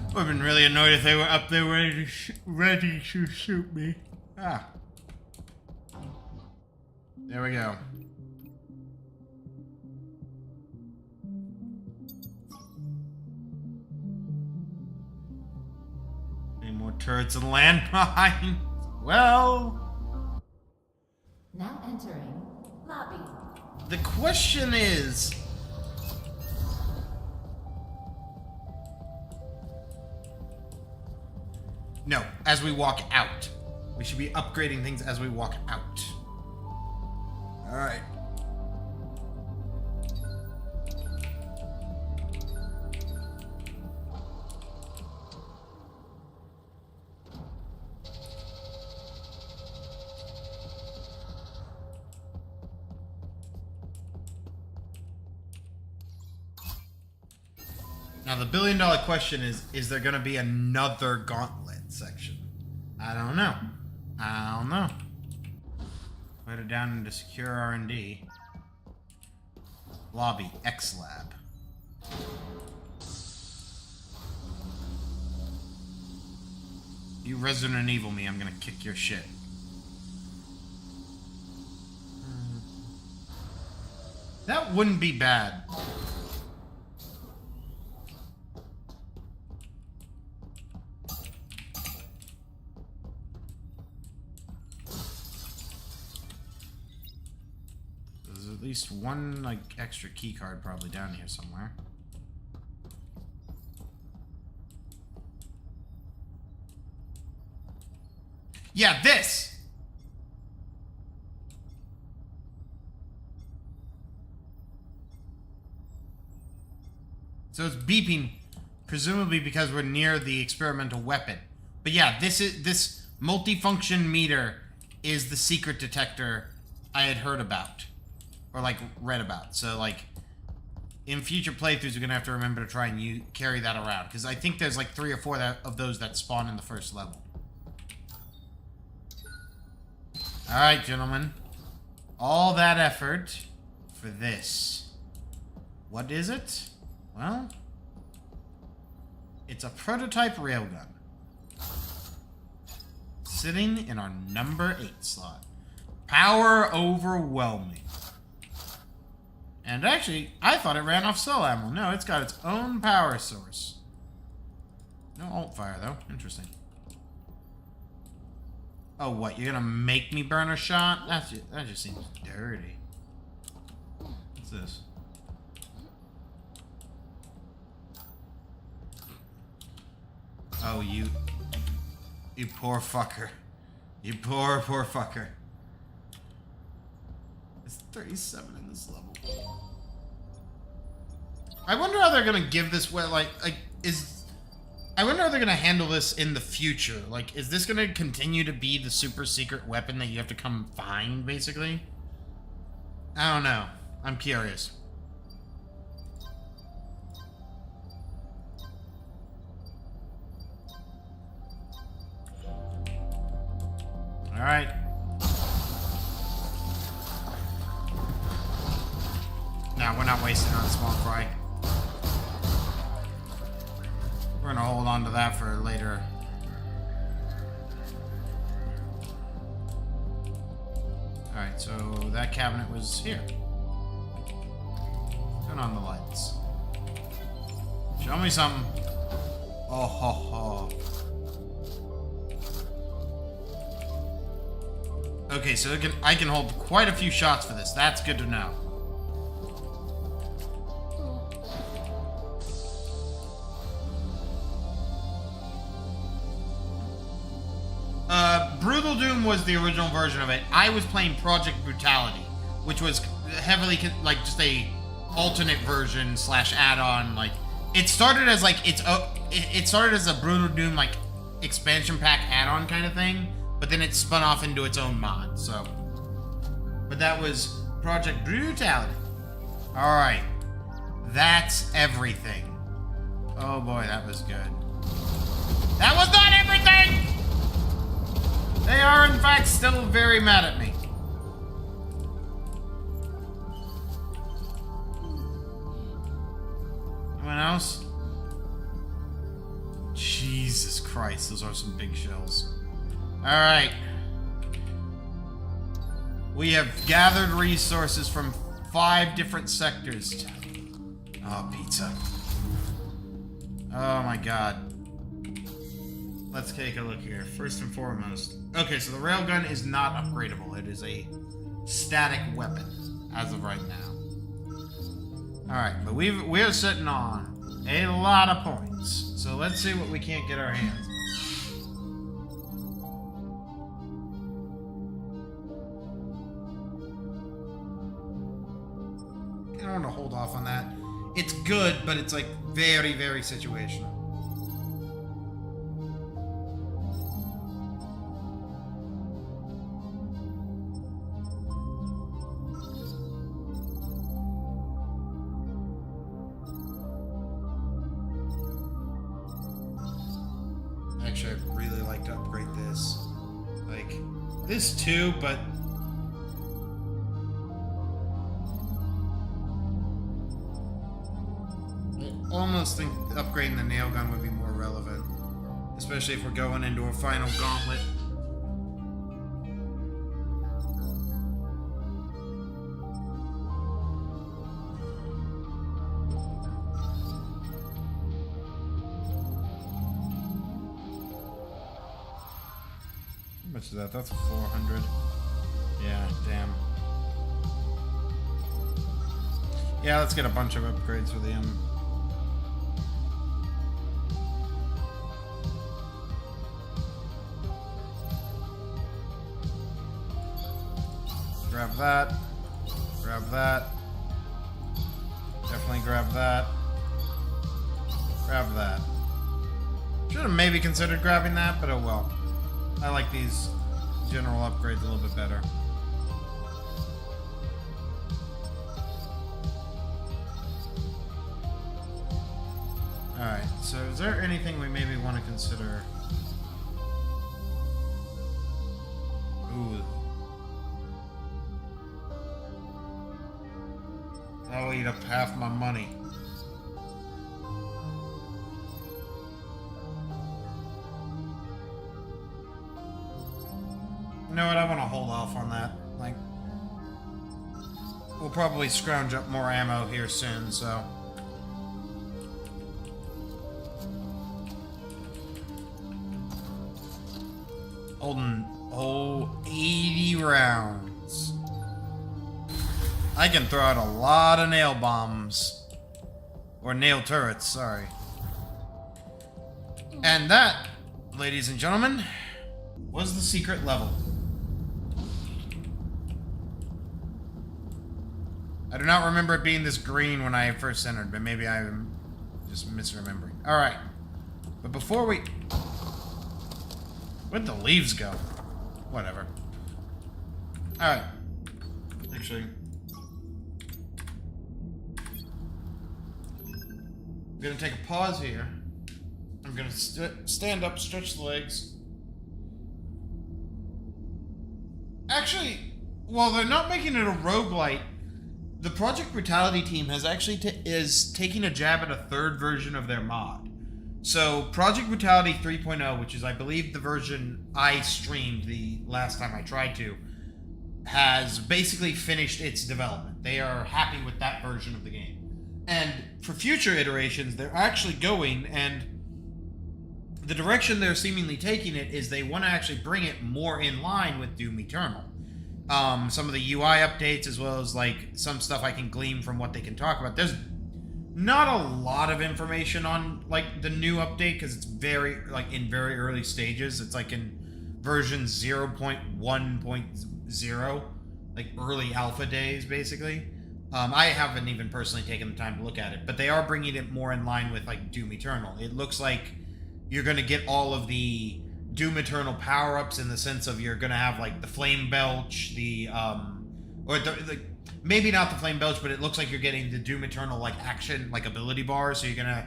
I would have been really annoyed if they were up there ready to shoot me. Ah. There we go. Any more turrets and landmines? Well... Now entering lobby. The question is... No, as we walk out. We should be upgrading things as we walk out. Alright. Now the billion-dollar question is there going to be another gauntlet section? I don't know. I don't know. Put it down into secure R&D. Lobby, X-Lab. You Resident Evil me, I'm gonna kick your shit. That wouldn't be bad. There's at least one, like, extra key card probably down here somewhere. Yeah, this! So it's beeping, presumably because we're near the experimental weapon. But yeah, this multifunction meter is the secret detector I had heard about. Or, like, read about. So, like, in future playthroughs, we're going to have to remember to try and carry that around. Because I think there's, like, 3 or 4 of those that spawn in the first level. Alright, gentlemen. All that effort for this. What is it? Well, it's a prototype railgun. Sitting in our number 8 slot. Power overwhelming. And actually, I thought it ran off cell ammo. No, it's got its own power source. No alt fire, though. Interesting. Oh, what? You're gonna make me burn a shot? That just seems dirty. What's this? Oh, you poor fucker. You poor fucker. It's 37 in this level. I wonder how they're gonna give this way, I wonder how they're gonna handle this in the future. Like, is this gonna continue to be the super secret weapon that you have to come find, basically? I don't know. I'm curious. Alright. Nah, we're not wasting on small fry. We're gonna hold on to that for later. Alright, so that cabinet was here. Turn on the lights. Show me something. Oh ho ho. Okay, so I can hold quite a few shots for this. That's good to know. Brutal Doom was the original version of it. I was playing Project Brutality, which was heavily like just a alternate version / add-on. Like, it started as like it started as a Brutal Doom like expansion pack add-on kind of thing, but then it spun off into its own mod. So, but that was Project Brutality. All right, that's everything. Oh boy, that was good. That was not everything. They are, in fact, still very mad at me. Anyone else? Jesus Christ, those are some big shells. Alright. We have gathered resources from 5 different sectors. Oh, pizza. Oh my god. Let's take a look here. First and foremost. Okay, so the railgun is not upgradable. It is a static weapon as of right now. Alright, but we're sitting on a lot of points. So let's see what we can't get our hands on. I want to hold off on that. It's good, but it's like very, very situational. Actually, I'd really like to upgrade this. Like, this too, but... I almost think upgrading the nail gun would be more relevant. Especially if we're going into a final gauntlet. How much is that? That's 400. Yeah, damn. Yeah, let's get a bunch of upgrades for the Grab that. Grab that. Definitely grab that. Grab that. Should have maybe considered grabbing that, but oh well. I like these general upgrades a little bit better. Alright, so is there anything we maybe want to consider? Ooh. Oh, need up half my money. You know what? I want to hold off on that. Like, we'll probably scrounge up more ammo here soon, so. Holding, 80 rounds. I can throw out a lot of nail bombs. Or nail turrets, sorry. And that, ladies and gentlemen, was the secret level. I do not remember it being this green when I first entered, but maybe I'm just misremembering. Alright. But before we... Where'd the leaves go? Whatever. Alright. Actually... I'm gonna take a pause here. I'm gonna stand up, stretch the legs. Actually, while they're not making it a roguelite, the Project Brutality team has actually is taking a jab at a third version of their mod. So, Project Brutality 3.0, which is, I believe, the version I streamed the last time I tried to, has basically finished its development. They are happy with that version of the game. And for future iterations, they're actually going, and the direction they're seemingly taking it is they want to actually bring it more in line with Doom Eternal. Some of the UI updates, as well as like some stuff I can glean from what they can talk about. There's not a lot of information on like the new update because it's very like in very early stages. It's like in version 0.1.0, like early alpha days, basically. I haven't even personally taken the time to look at it, but they are bringing it more in line with like Doom Eternal. It looks like you're going to get all of the Doom Eternal power-ups in the sense of you're going to have like the Flame Belch, maybe not the Flame Belch, but it looks like you're getting the Doom Eternal like action, like ability bars. So you're going to,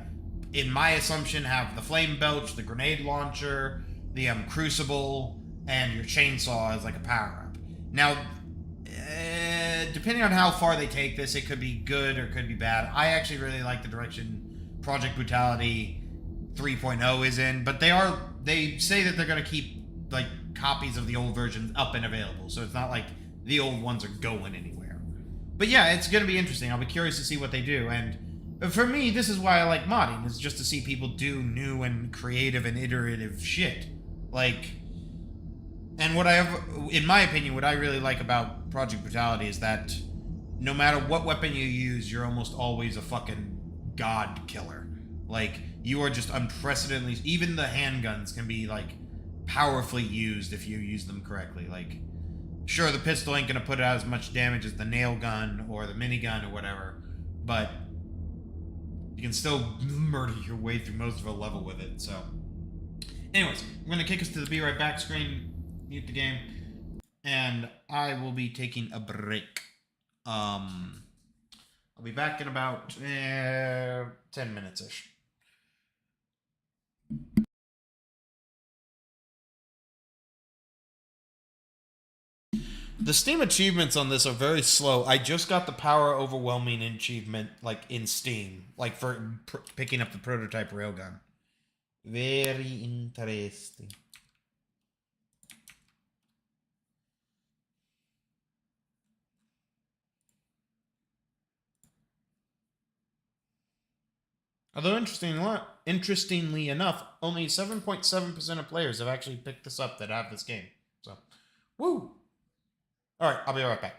in my assumption, have the Flame Belch, the Grenade Launcher, the Crucible, and your Chainsaw as like a power-up. Now, depending on how far they take this, it could be good or it could be bad. I actually really like the direction Project Brutality 3.0 is in, but they say that they're going to keep like copies of the old versions up and available, so it's not like the old ones are going anywhere. But yeah, it's going to be interesting. I'll be curious to see what they do, and for me, this is why I like modding, is just to see people do new and creative and iterative shit. Like, and what I have, in my opinion, what I really like about Project Brutality is that no matter what weapon you use, you're almost always a fucking god killer. Like, you are just unprecedentedly... Even the handguns can be, like, powerfully used if you use them correctly. Like, sure, the pistol ain't gonna put out as much damage as the nail gun or the minigun or whatever, but you can still murder your way through most of a level with it, so... Anyways, I'm gonna kick us to the Be Right Back screen, mute the game, and I will be taking a break. I'll be back in about 10 minutes-ish. The Steam achievements on this are very slow. I just got the Power Overwhelming achievement, like, in Steam. Like, for picking up the prototype railgun. Very interesting. Although, interestingly enough, only 7.7% of players have actually picked this up that have this game. So, woo! Alright, I'll be right back.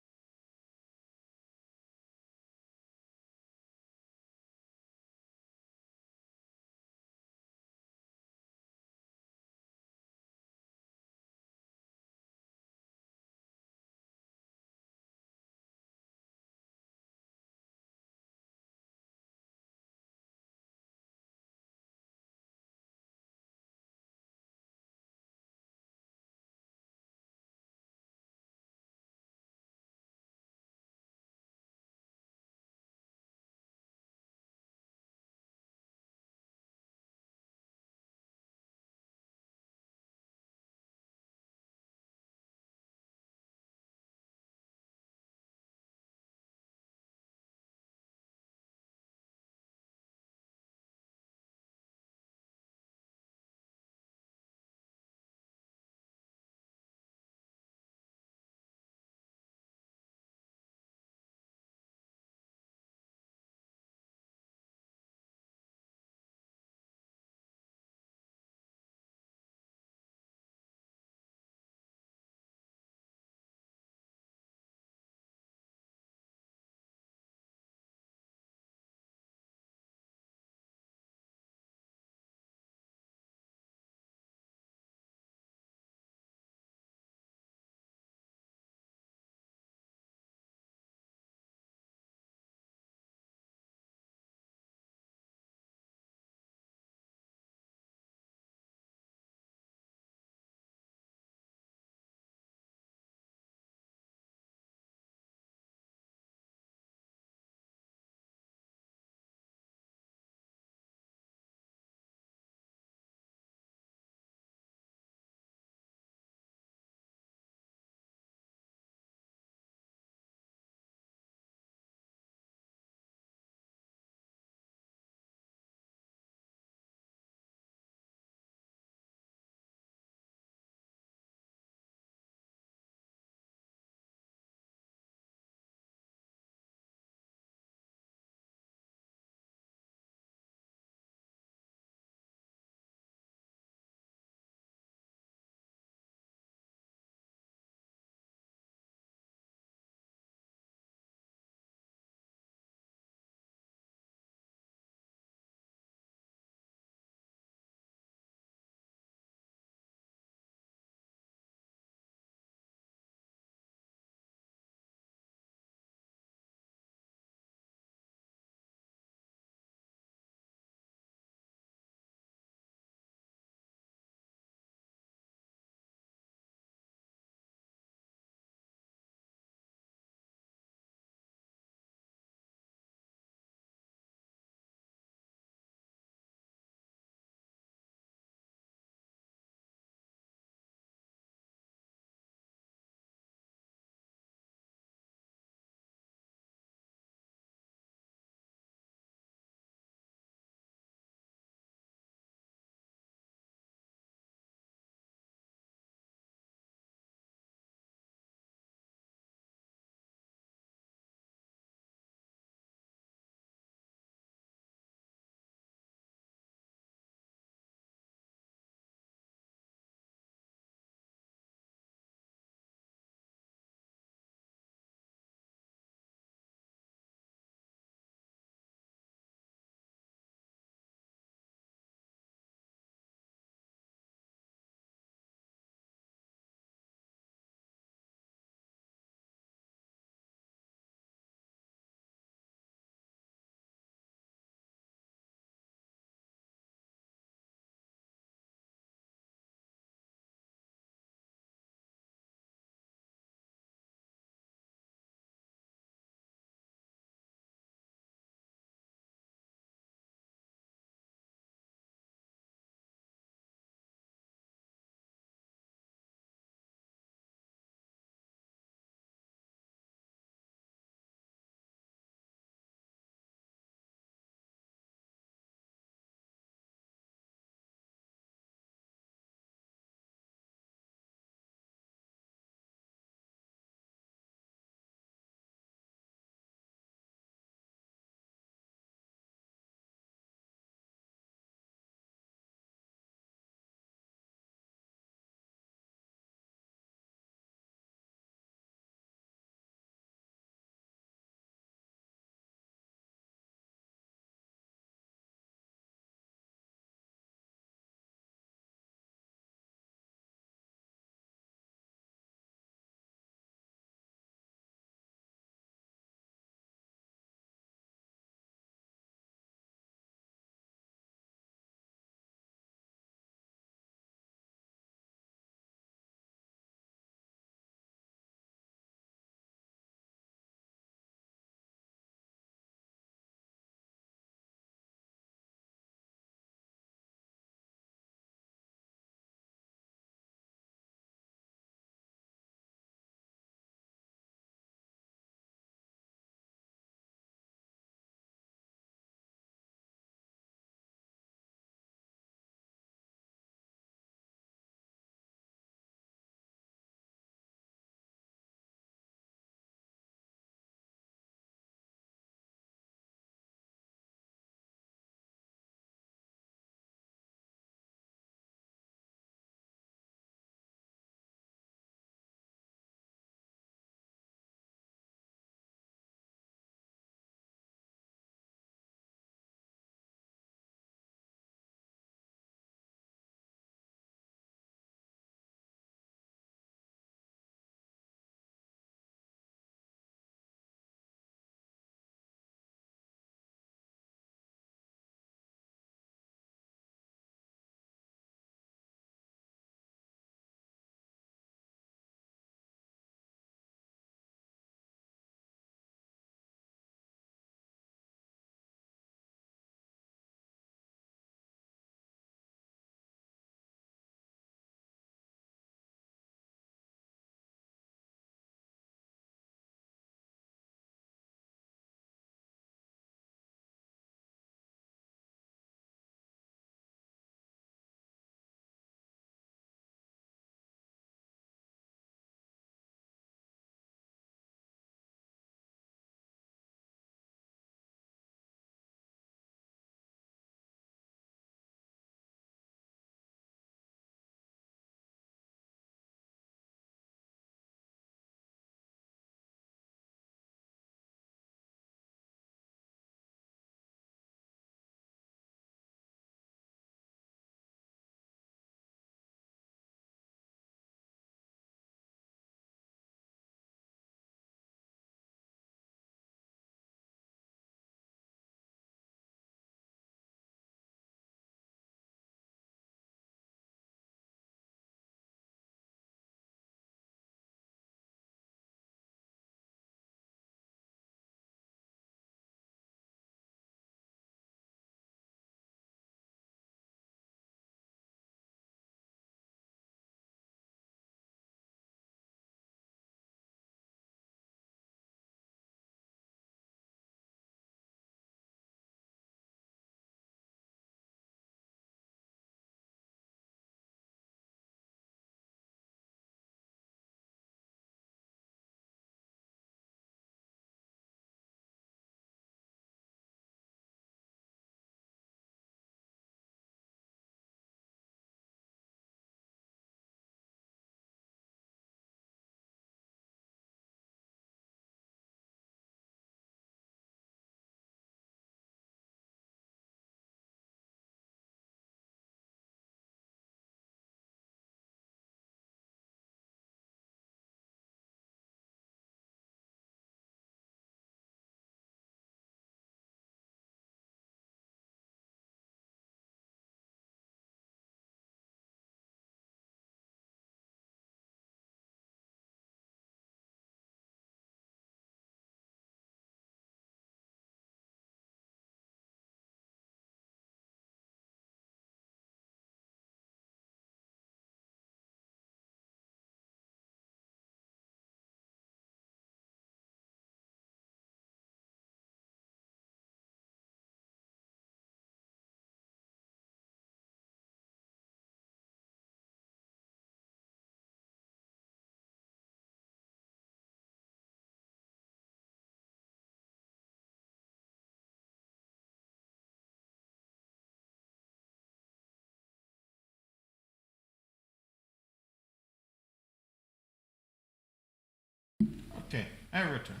Okay, I return.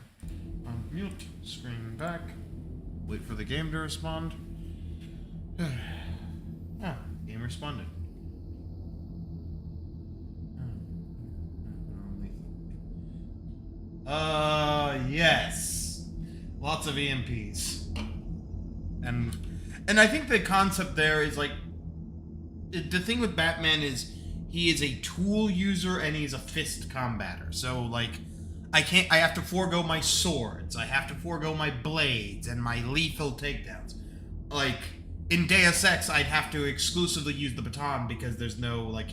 Mute, screen back. Wait for the game to respond. Ah, game responded. Yes. Lots of EMPs. And I think the concept there is like the thing with Batman is he is a tool user and he's a fist combatter. So like I have to forego my swords, I have to forego my blades and my lethal takedowns. Like in Deus Ex I'd have to exclusively use the baton because there's no like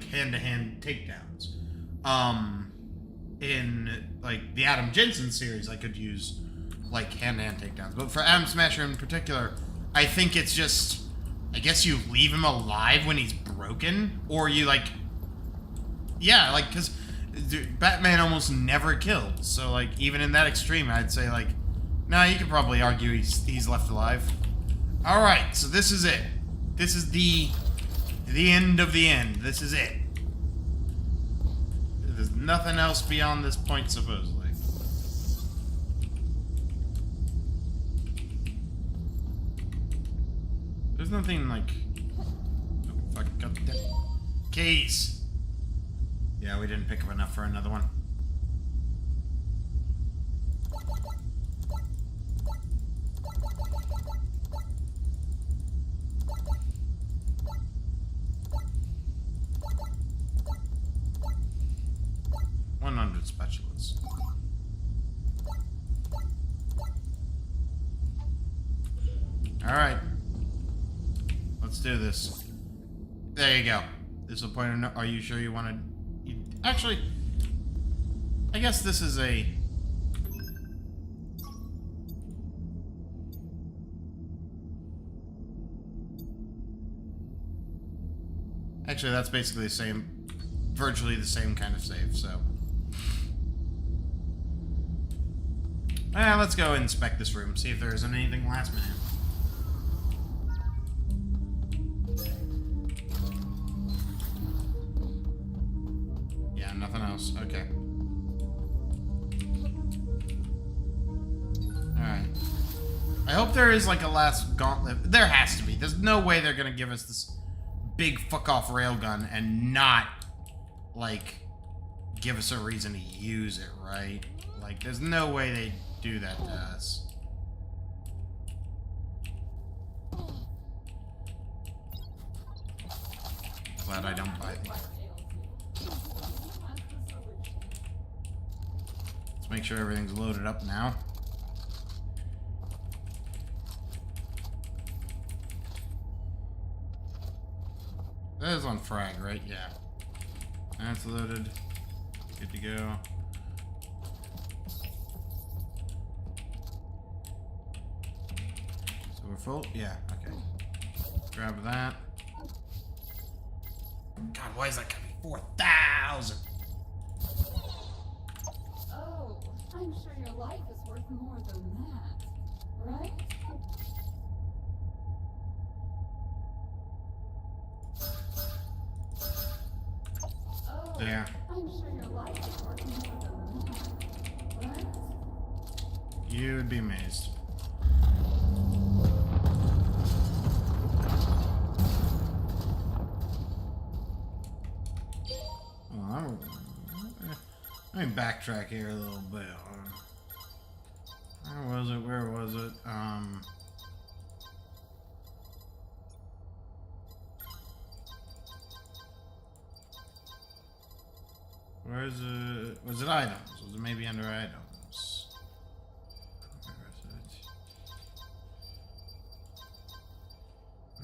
hand-to-hand takedowns. In like the Adam Jensen series I could use like hand-to-hand takedowns. But for Adam Smasher in particular, I think it's just, I guess you leave him alive when he's broken, or you like, yeah, like, because Batman almost never kills. So like, even in that extreme, I'd say like, nah, you could probably argue he's left alive. All right, so this is it. This is the end of the end. This is it. There's nothing else beyond this point, supposedly. There's nothing like... Oh, fuck, got the keys! Yeah, we didn't pick up enough for another one. Spatulas. Alright. Let's do this. There you go. This will point out. Are you sure you want to... Actually, I guess this is a... Actually, that's basically the same... Virtually the same kind of save, so... Let's go inspect this room, see if there isn't anything last minute. Yeah, nothing else. Okay. Alright. I hope there is like a last gauntlet. There has to be. There's no way they're gonna give us this big fuck-off railgun and not, like, give us a reason to use it, right? Like, there's no way they do that to us. Glad I don't buy these. Let's make sure everything's loaded up now. That is on frag, right? Yeah. That's loaded. Good to go. So we're full? Yeah, okay. Grab that. God, why is that gonna be 4,000? Oh, I'm sure your life is worth more than that, right? Yeah. I'm sure your life is worth more than that, right? You would be amazed. Well, let me backtrack here a little bit. Where was it? Where was it? Where is it? Was it items? Was it maybe under items? Where is it?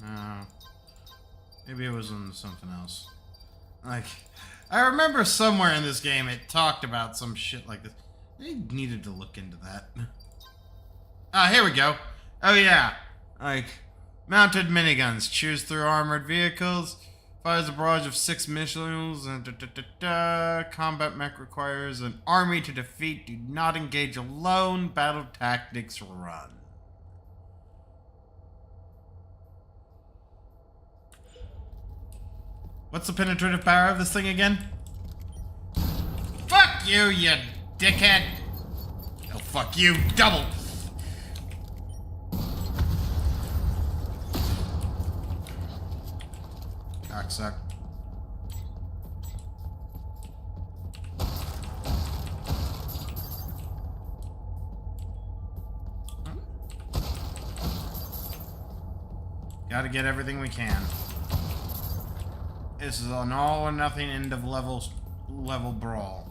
No. Maybe it was on something else. Like, I remember somewhere in this game it talked about some shit like this. They needed to look into that. Ah, here we go. Oh yeah. Like, mounted miniguns. Choose through armored vehicles. Fires a barrage of 6 missiles. And combat mech requires an army to defeat. Do not engage alone. Battle tactics run. What's the penetrative power of this thing again? you, you dickhead. Oh, fuck you. Double. Cocksuck. Gotta get everything we can. This is an all or nothing end of level brawl.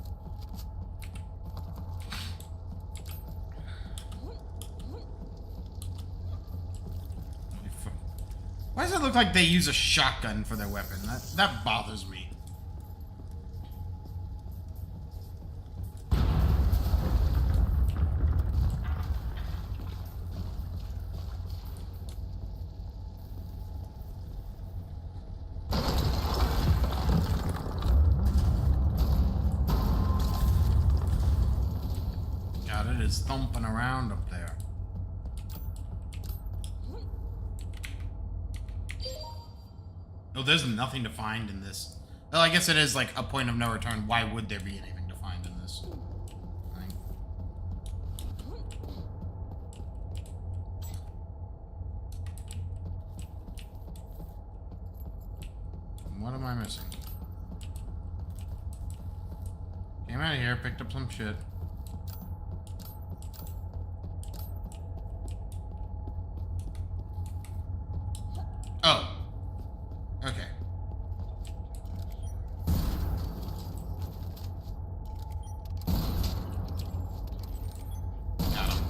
Why does it look like they use a shotgun for their weapon? That bothers me. God, it is thumping around up there. Oh, there's nothing to find in this. Well, I guess it is like a point of no return. Why would there be anything to find in this thing? What am I missing? Came out of here, picked up some shit. Oh. Okay. Got him.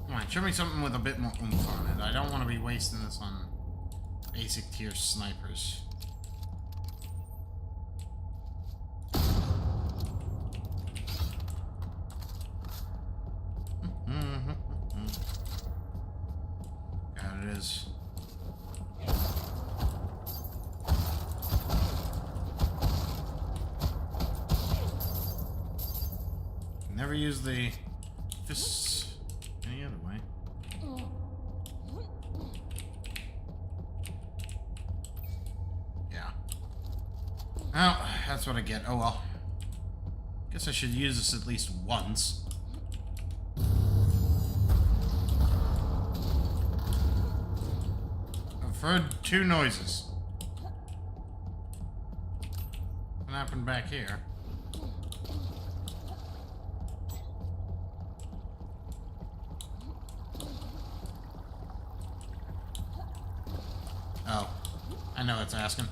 Come on, show me something with a bit more oomph on it. I don't want to be wasting this on basic tier snipers. God, it is. Never use the fists any other way. Yeah. Well, that's what I get. Oh well. Guess I should use this at least once. I've heard two noises. What happened back here? Oh, I know it's asking.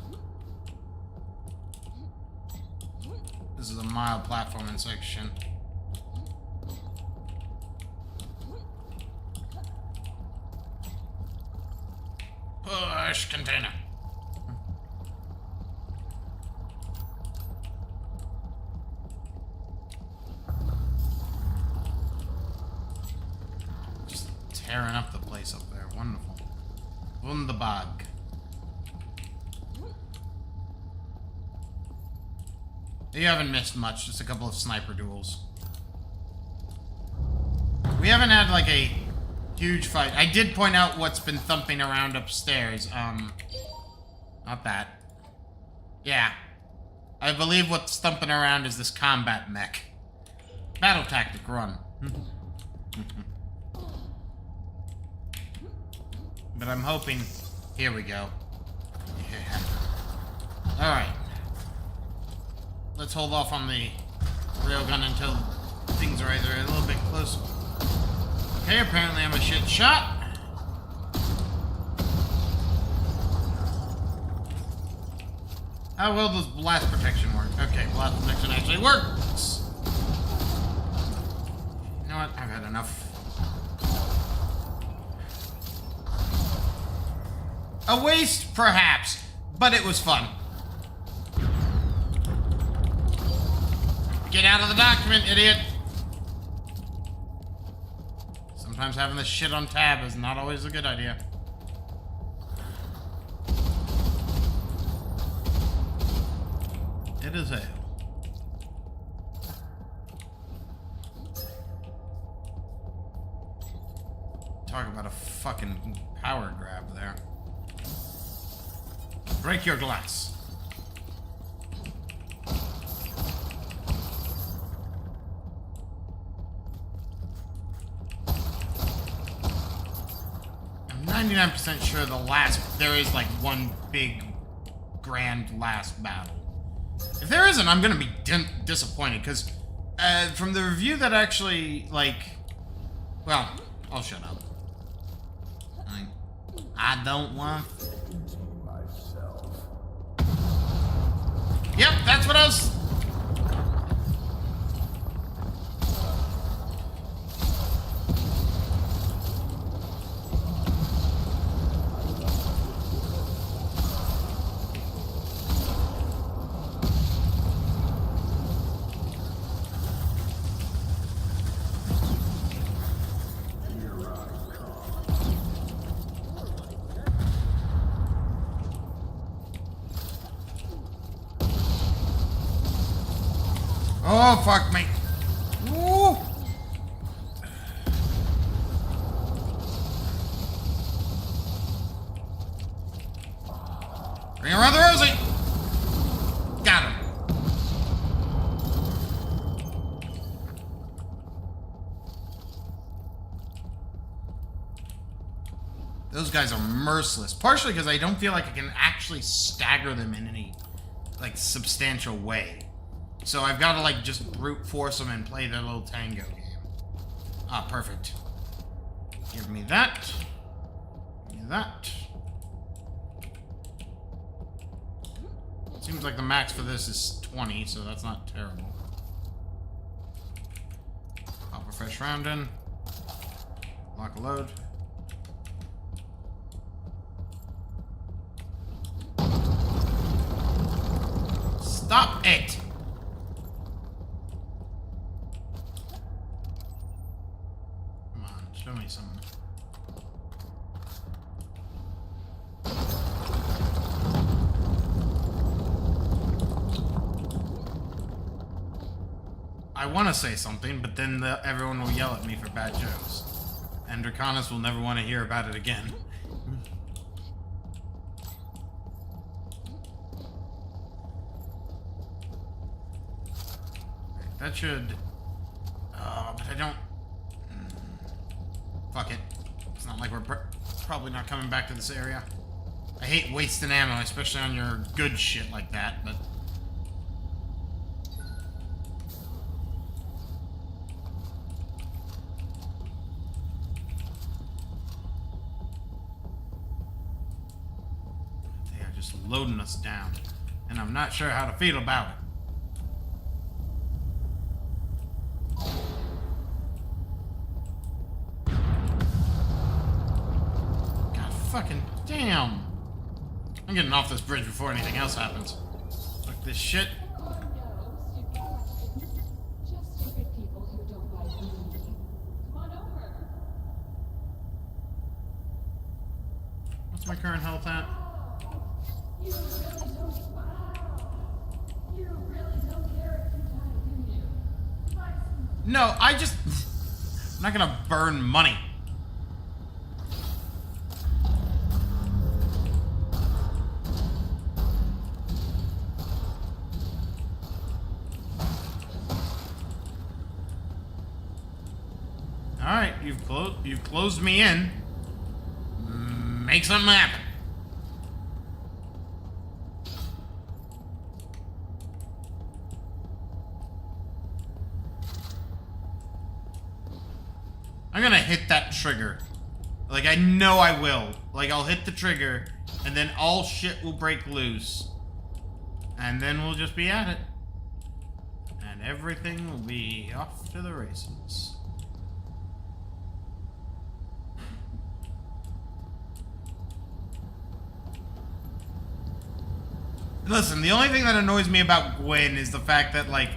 This is a mild platforming section. Push container. Just tearing up the place up there. Wonderful. Wunderbar. You haven't missed much, just a couple of sniper duels. We haven't had like a huge fight. I did point out what's been thumping around upstairs. Not that. Yeah. I believe what's thumping around is this combat mech. Battle tactic, run. But I'm hoping... Here we go. Yeah. Alright. Let's hold off on the railgun until things are either a little bit closer. Okay, apparently I'm a shit shot. How well does blast protection work? Okay, blast protection actually works. You know what? I've had enough. A waste, perhaps, but it was fun. Get out of the document, idiot! Sometimes having this shit on tab is not always a good idea. It is hell. Talk about a fucking power grab there. break your glass. I'm 99% sure there is like one big, grand last battle. If there isn't, I'm gonna be disappointed, because from the review that actually, like... Well, I'll shut up. I don't want... Yep, that's what I was... Oh, fuck me. Woo. Bring around the Rosie. Got him. Those guys are merciless. Partially because I don't feel like I can actually stagger them in any, like, substantial way. So I've got to, like, just brute force them and play their little tango game. Ah, perfect. Give me that. Give me that. Seems like the max for this is 20, so that's not terrible. Pop a fresh round in. Lock a load. Stop it! Show me something. I want to say something, but then everyone will yell at me for bad jokes. And Draconis will never want to hear about it again. That should... but I don't... Fuck it. It's not like we're probably not coming back to this area. I hate wasting ammo, especially on your good shit like that, but... They are just loading us down, and I'm not sure how to feel about it. Fucking damn! I'm getting off this bridge before anything else happens. Fuck this shit. Just stupid people who don't like me. Come on over. What's my current health at? You really don't care if you die, do you? No, I just... I'm not gonna burn money. Alright, you've closed me in. Make something happen. I'm gonna hit that trigger. Like, I know I will. Like, I'll hit the trigger, and then all shit will break loose. And then we'll just be at it. And everything will be off to the races. Listen, the only thing that annoys me about Gwen is the fact that, like,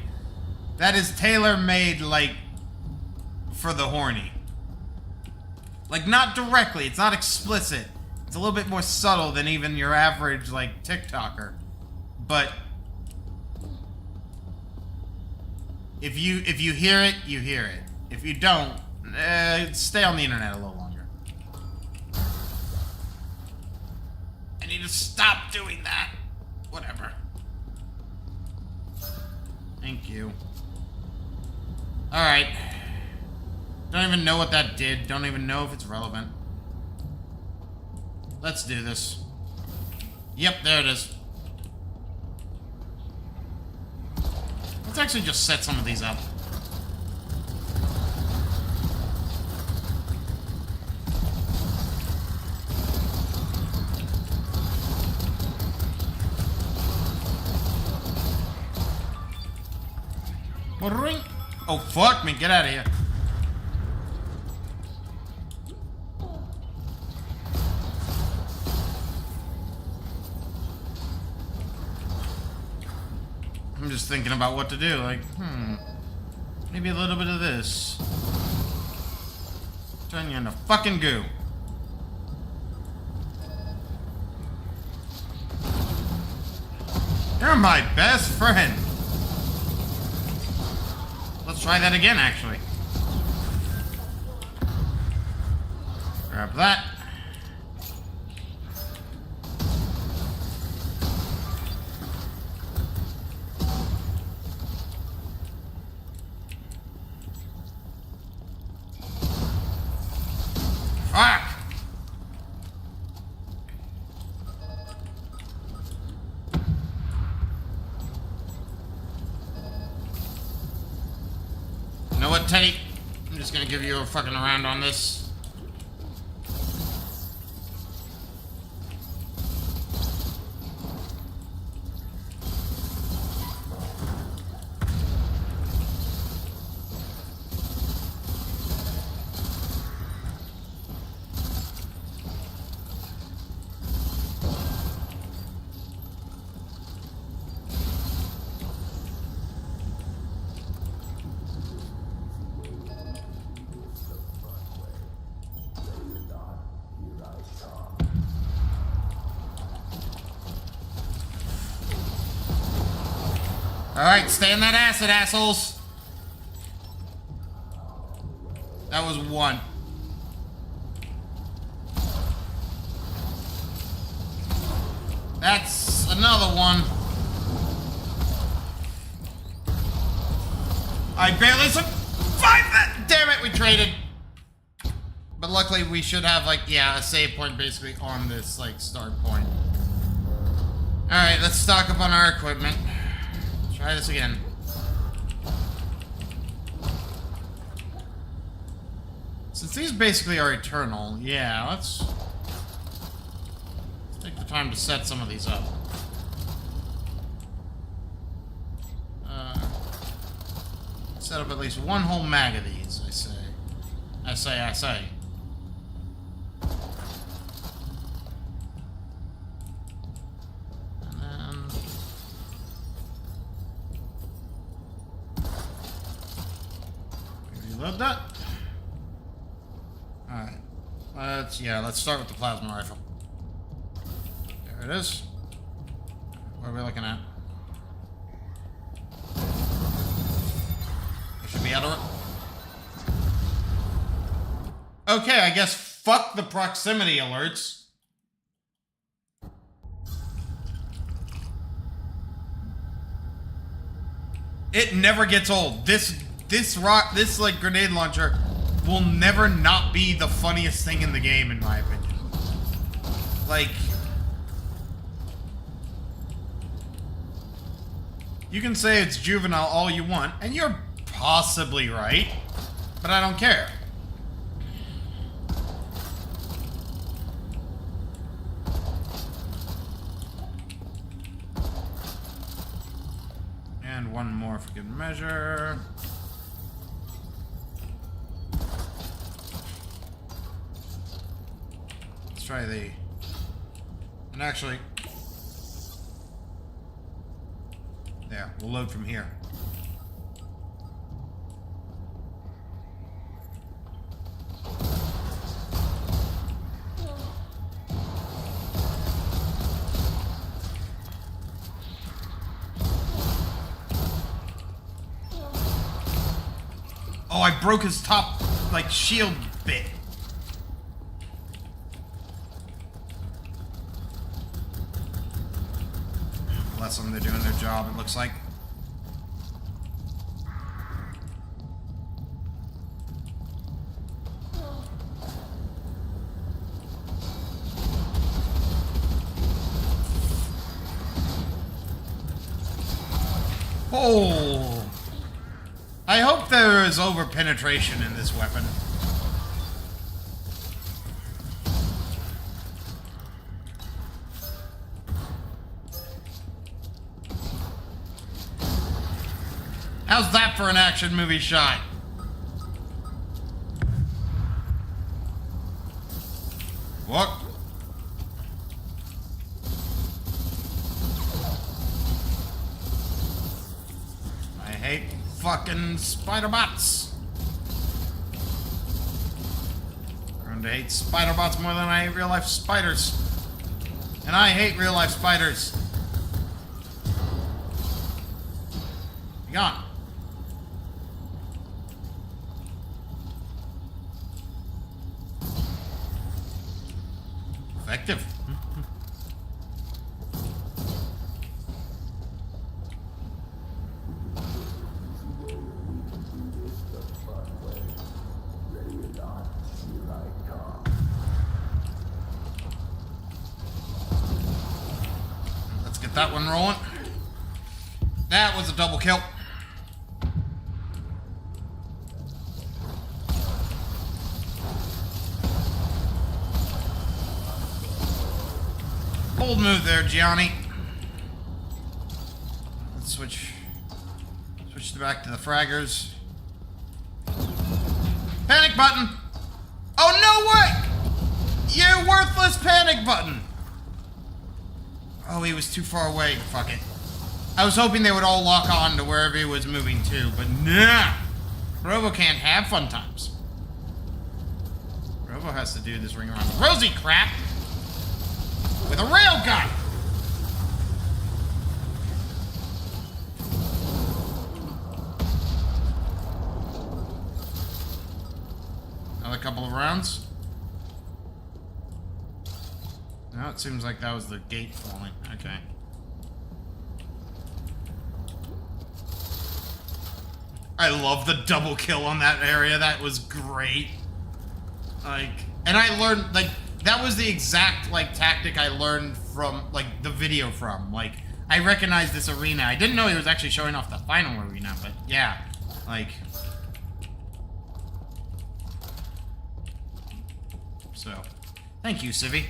that is tailor-made, like, for the horny. Like, not directly, it's not explicit. It's a little bit more subtle than even your average, like, TikToker. But if you hear it, you hear it. If you don't, stay on the internet a little longer. I need to stop. stop doing that. Whatever. Thank you. Alright. Don't even know what that did. Don't even know if it's relevant. Let's do this. Yep, there it is. Let's actually just set some of these up. Ring. Oh, fuck me. Get out of here. I'm just thinking about what to do. Like, maybe a little bit of this. Turn you into fucking goo. You're my best friend. Let's try that again, actually. Grab that. Fuck! You know what, Teddy? I'm just gonna give you a fucking round on this. Alright, stay in that acid, assholes. That was one. That's another one. I barely survived that! Damn it, we traded. But luckily we should have, like, yeah, a save point basically on this, like, start point. Alright, let's stock up on our equipment. Try this again. Since these basically are eternal, yeah, let's take the time to set some of these up. Set up at least one whole mag of these, I say. I say. Reload that. Alright. Let's start with the plasma rifle. There it is. What are we looking at? We should be out of it. Okay, I guess fuck the proximity alerts. It never gets old. This like grenade launcher will never not be the funniest thing in the game, in my opinion. Like, you can say it's juvenile all you want, and you're possibly right, but I don't care. And one more for good measure. Let's try the... And actually... There, we'll load from here. Oh, I broke his top, like, shield bit. them. They're doing their job, it looks like. Oh! I hope there is over-penetration in this weapon. How's that for an action movie shot? What? I hate fucking spider bots. I'm going to hate spider bots more than I hate real life spiders. And I hate real life spiders. Be gone. Effective. Let's get that one rolling. That was a double kill. Bold move there, Gianni. Let's switch back to the fraggers. Panic button! Oh, no way! You worthless panic button! Oh, he was too far away. Fuck it. I was hoping they would all lock on to wherever he was moving to, but nah! Robo can't have fun times. Robo has to do this ring around the rosy crap with a railgun! Another couple of rounds. No, it seems like that was the gate falling. Okay. I love the double kill on that area. That was great. Like, and I learned, like, that was the exact, like, tactic I learned from, like, the video from. Like, I recognized this arena. I didn't know he was actually showing off the final arena, but yeah. Like... So, thank you, Civvy.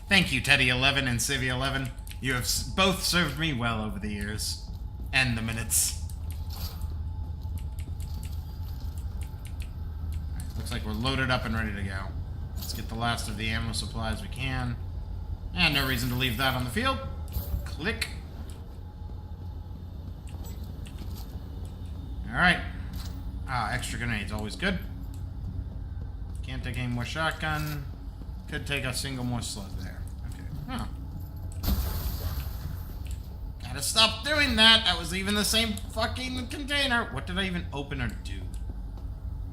Thank you, Teddy11 and Civvy11. You have both served me well over the years. And the minutes. Looks like we're loaded up and ready to go. Let's get the last of the ammo supplies we can. And no reason to leave that on the field. Click. Alright. Ah, extra grenades, always good. Can't take any more shotgun. Could take a single more slug there. Okay. Huh. Gotta stop doing that. That was even the same fucking container. What did I even open or do?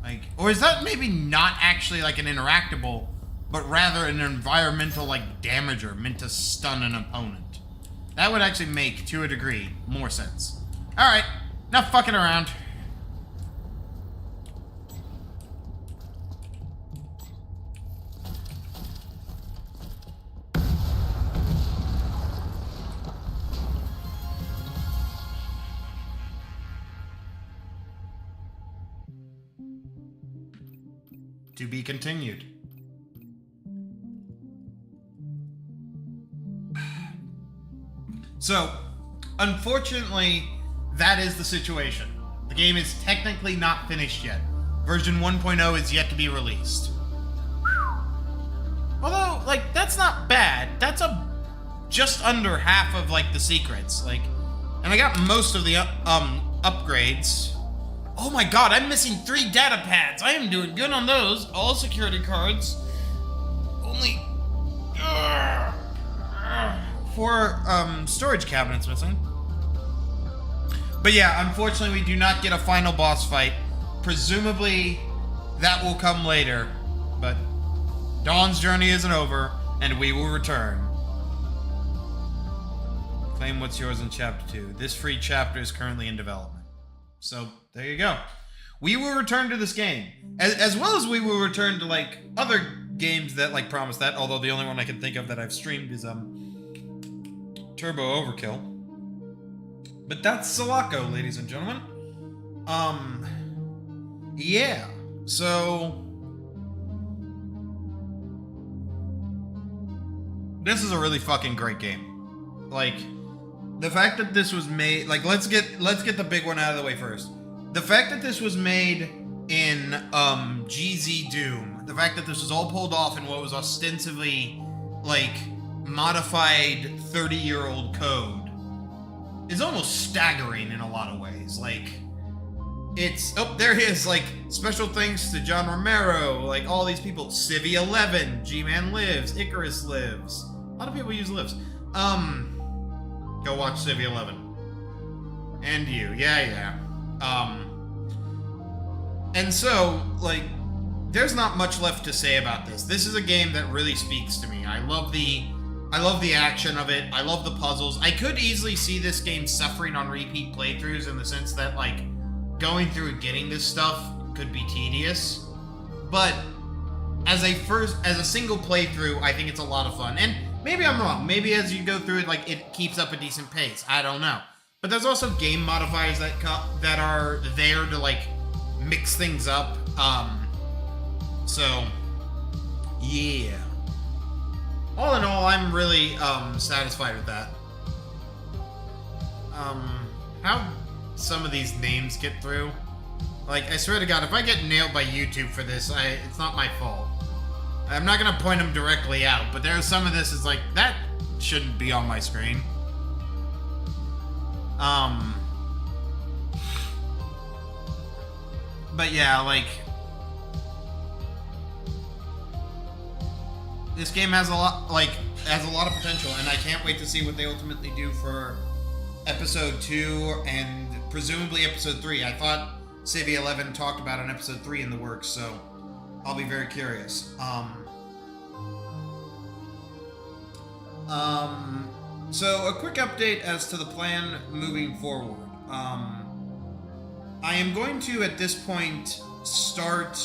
Like, or is that maybe not actually like an interactable, but rather an environmental like damager meant to stun an opponent? That would actually make, to a degree, more sense. Alright, enough fucking around. To be continued. So, unfortunately, that is the situation. The game is technically not finished yet. Version 1.0 is yet to be released. Although, like, that's not bad. That's just under half of, like, the secrets. Like, and I got most of the, upgrades. Oh my god, I'm missing 3 data pads. I am doing good on those. All security cards. Only 4 storage cabinets missing. But yeah, unfortunately we do not get a final boss fight. Presumably that will come later. But Dawn's journey isn't over, and we will return. Claim what's yours in Chapter 2. This free chapter is currently in development. So, there you go. We will return to this game. As well as we will return to, like, other games that, like, promise that. Although the only one I can think of that I've streamed is, Turbo Overkill. But that's Selaco, ladies and gentlemen. Yeah. So... this is a really fucking great game. Like, the fact that this was made... like, let's get the big one out of the way first. The fact that this was made in, GZ Doom. The fact that this was all pulled off in what was ostensibly, like, modified 30-year-old code is almost staggering in a lot of ways. Like, it's... oh, there he is. Like, special thanks to John Romero. Like, all these people. Civi 11. G-Man lives. Icarus lives. A lot of people use lives. Go watch Civi 11. And you. Yeah. And so, like, there's not much left to say about this. This is a game that really speaks to me. I love the action of it. I love the puzzles. I could easily see this game suffering on repeat playthroughs in the sense that, like, going through and getting this stuff could be tedious. But as a single playthrough, I think it's a lot of fun. And maybe I'm wrong. Maybe as you go through it, like, it keeps up a decent pace. I don't know. But there's also game modifiers that are there to, like, mix things up. So, yeah. All in all, I'm really, satisfied with that. How some of these names get through. Like, I swear to God, if I get nailed by YouTube for this, it's not my fault. I'm not gonna point them directly out, but there's some of this is like, that shouldn't be on my screen. But yeah, like, this game has a lot of potential, and I can't wait to see what they ultimately do for episode 2 and presumably episode 3. I thought Civi 11 talked about an episode 3 in the works, so I'll be very curious. So a quick update as to the plan moving forward. I am going to, at this point, start...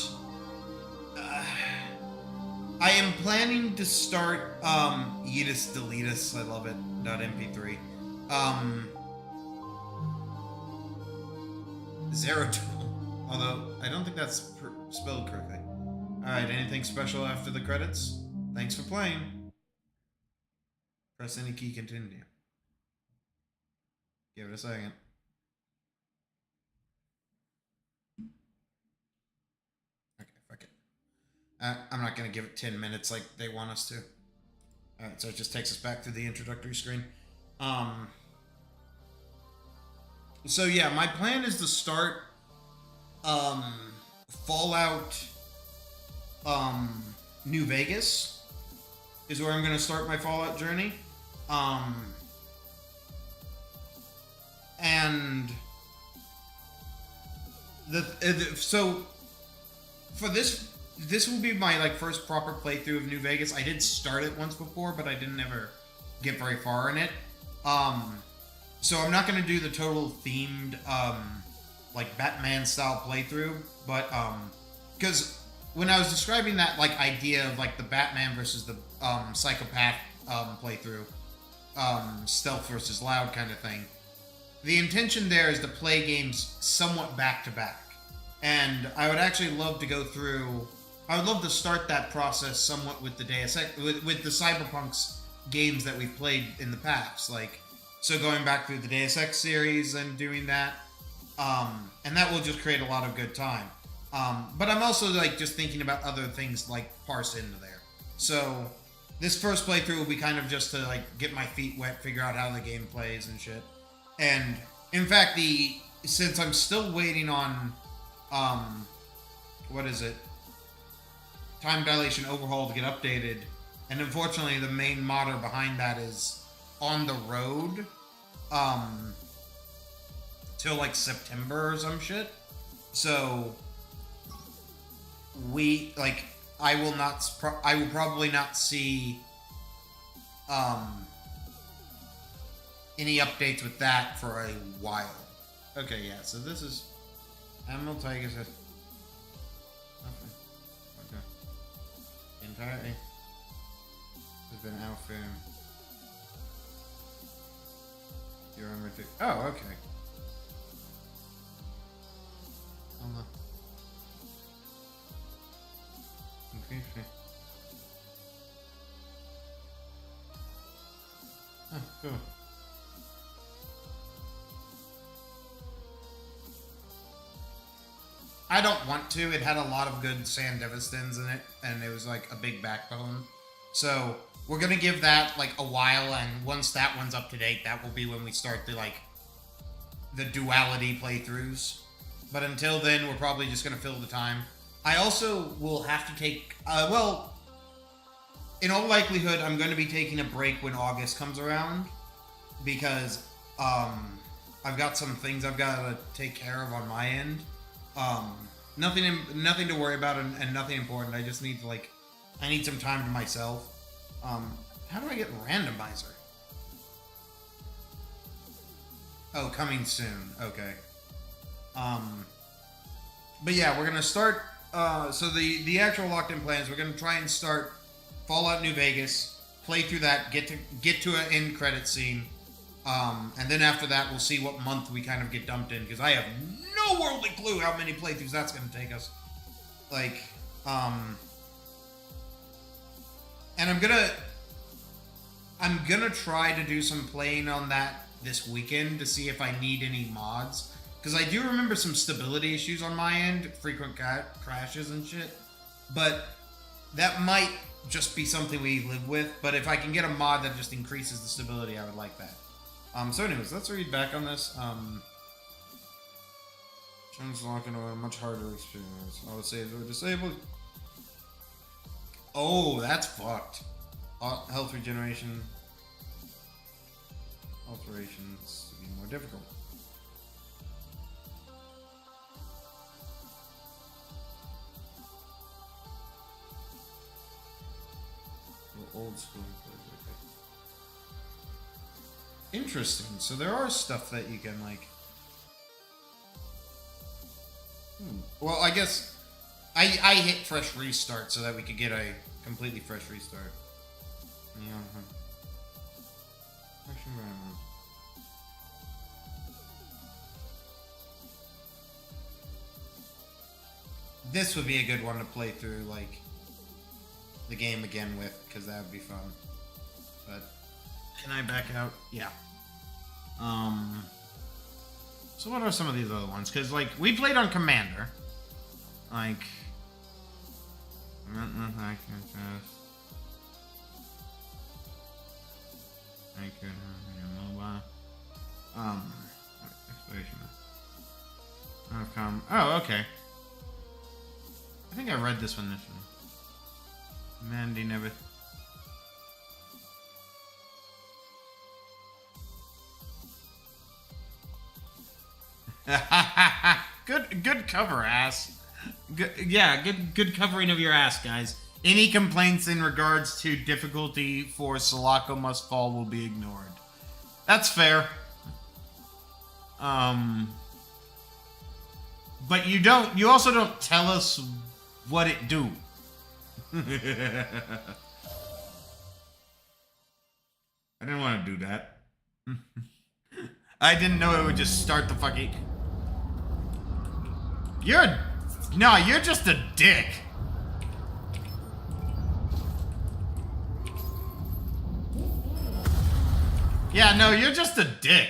I am planning to start, Yeetus Deletus, I love it, .mp3. Zerotool, although I don't think that's spelled correctly. Alright, anything special after the credits? Thanks for playing. Press any key, continue. Give it a second. Okay, fuck it. I'm not going to give it 10 minutes like they want us to. Alright, so it just takes us back to the introductory screen. So yeah, my plan is to start Fallout New Vegas is where I'm going to start my Fallout journey. And so for this will be my, like, first proper playthrough of New Vegas. I did start it once before, but I didn't ever get very far in it. So I'm not going to do the total themed, like, Batman-style playthrough, but, because when I was describing that, like, idea of, like, the Batman versus the, psychopath, playthrough, stealth versus loud kind of thing, the intention there is to play games somewhat back-to-back. And I would actually love to go through... I would love to start that process somewhat with the Deus Ex, with the Cyberpunk's games that we've played in the past. Like, so going back through the Deus Ex series and doing that. And that will just create a lot of good time. But I'm also, like, just thinking about other things, like, parse into there. So, this first playthrough will be kind of just to, like, get my feet wet, figure out how the game plays and shit. And, in fact, since I'm still waiting on, what is it? Time Dilation Overhaul to get updated, and unfortunately the main modder behind that is on the road, till, like, September or some shit. So, I will probably not see, any updates with that for a while. Okay, yeah, so this is Emerald Tiger says nothing. Okay. The entire has been outfitted. You remember to oh, okay. On the increase. Oh, cool. I don't want to. It had a lot of good Sandevistans in it, and it was like a big backbone. So we're gonna give that like a while, and once that one's up to date, that will be when we start the duality playthroughs. But until then, we're probably just gonna fill the time. I also will have to take well, in all likelihood, I'm going to be taking a break when August comes around because I've got some things I've got to take care of on my end. Nothing to worry about and nothing important. I just need to I need some time to myself. How do I get randomizer? Oh, coming soon. Okay. But yeah, we're gonna start. So the actual locked-in plans, we're gonna try and start Fallout New Vegas, play through that, get to an end credit scene, and then after that we'll see what month we kind of get dumped in, because I have no worldly clue how many playthroughs that's gonna take us. And I'm gonna try to do some playing on that this weekend to see if I need any mods. Because I do remember some stability issues on my end, frequent crashes and shit. But that might just be something we live with. But if I can get a mod that just increases the stability, I would like that. So anyways, let's read back on this. Turns locking away a much harder experience. I would say they're disabled. Oh, that's fucked. Health regeneration. Alterations to be more difficult. Old school. Interesting. So there are stuff that you can Well, I guess I hit fresh restart so that we could get a completely fresh restart. Yeah. This would be a good one to play through the game again with, because that would be fun. But can I back out? Yeah. So what are some of these other ones? Because we played on Commander. I could mobile. Exploration. Oh, okay. I think I read this one initially. Mandy never. Good cover, ass. Good covering of your ass, guys. Any complaints in regards to difficulty for Selaco Must Fall will be ignored. That's fair. But you also don't tell us what it do. I didn't want to do that. I didn't know it would just start the fucking... You're just a dick. Yeah, no, you're just a dick.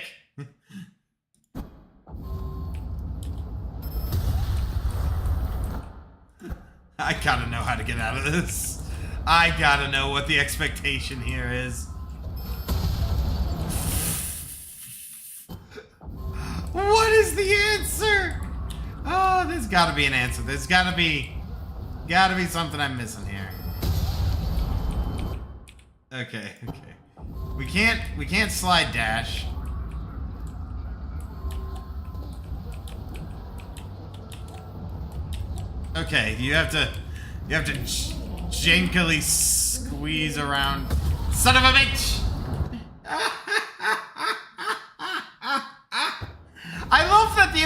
I gotta know how to get out of this. I gotta know what the expectation here is. What is the answer? Oh, there's gotta be an answer. There's gotta be something I'm missing here. Okay. We can't slide dash. Okay, you have to jankily squeeze around. Son of a bitch!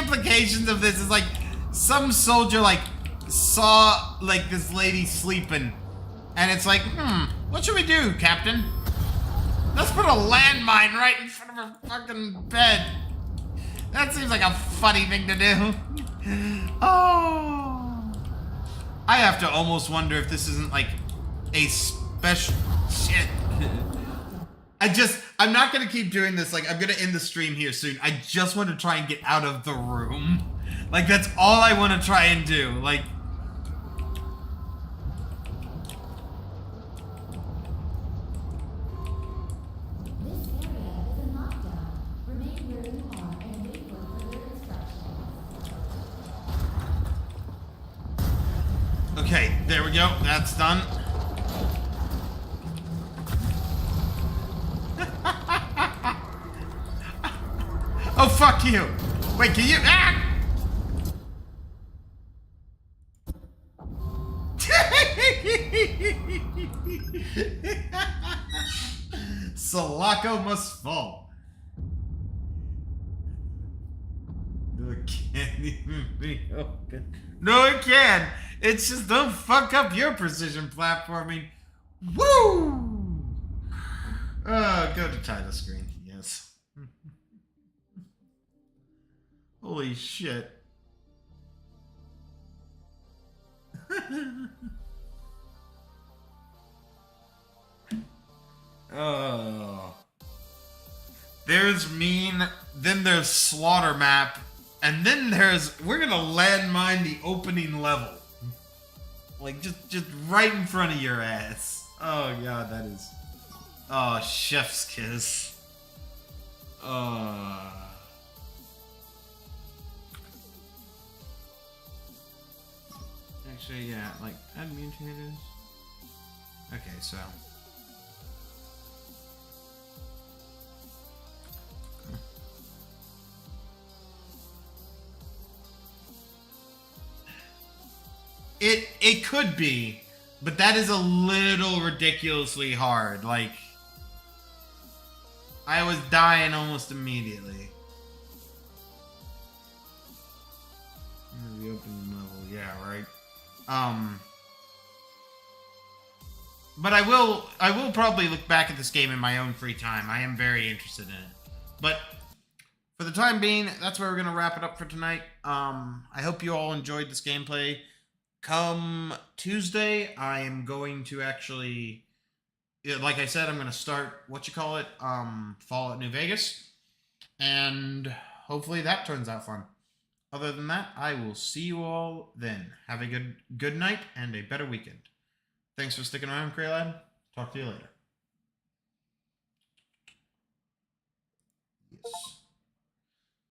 implications of this is like some soldier like saw like this lady sleeping, and it's like, what should we do, Captain? Let's put a landmine right in front of her fucking bed. That seems like a funny thing to do. Oh, I have to almost wonder if this isn't like a special shit. I'm not gonna keep doing this. Like, I'm gonna end the stream here soon. I just want to try and get out of the room. Like, that's all I want to try and do. Like, okay, there we go. That's done. Oh, fuck you. Wait, can you... Ah! Selaco must fall. No, it can't even be open. No, it can. It's just don't fuck up your precision platforming. Woo! Oh, go to title screen. Yes. Holy shit. Oh. There's mean, then there's slaughter map, and then there's, we're gonna landmine the opening level. Like, just right in front of your ass. Oh god, that is, oh, chef's kiss. Actually, yeah, like, add mutators. Okay, so. It could be, but that is a little ridiculously hard. Like, I was dying almost immediately. The opening level, yeah, right. But I will probably look back at this game in my own free time. I am very interested in it. But for the time being, that's where we're gonna wrap it up for tonight. I hope you all enjoyed this gameplay. Come Tuesday, I am going to actually, like I said, I'm going to start, Fallout New Vegas, and hopefully that turns out fun. Other than that, I will see you all then. Have a good night and a better weekend. Thanks for sticking around, Kraylad. Talk to you later. Yes.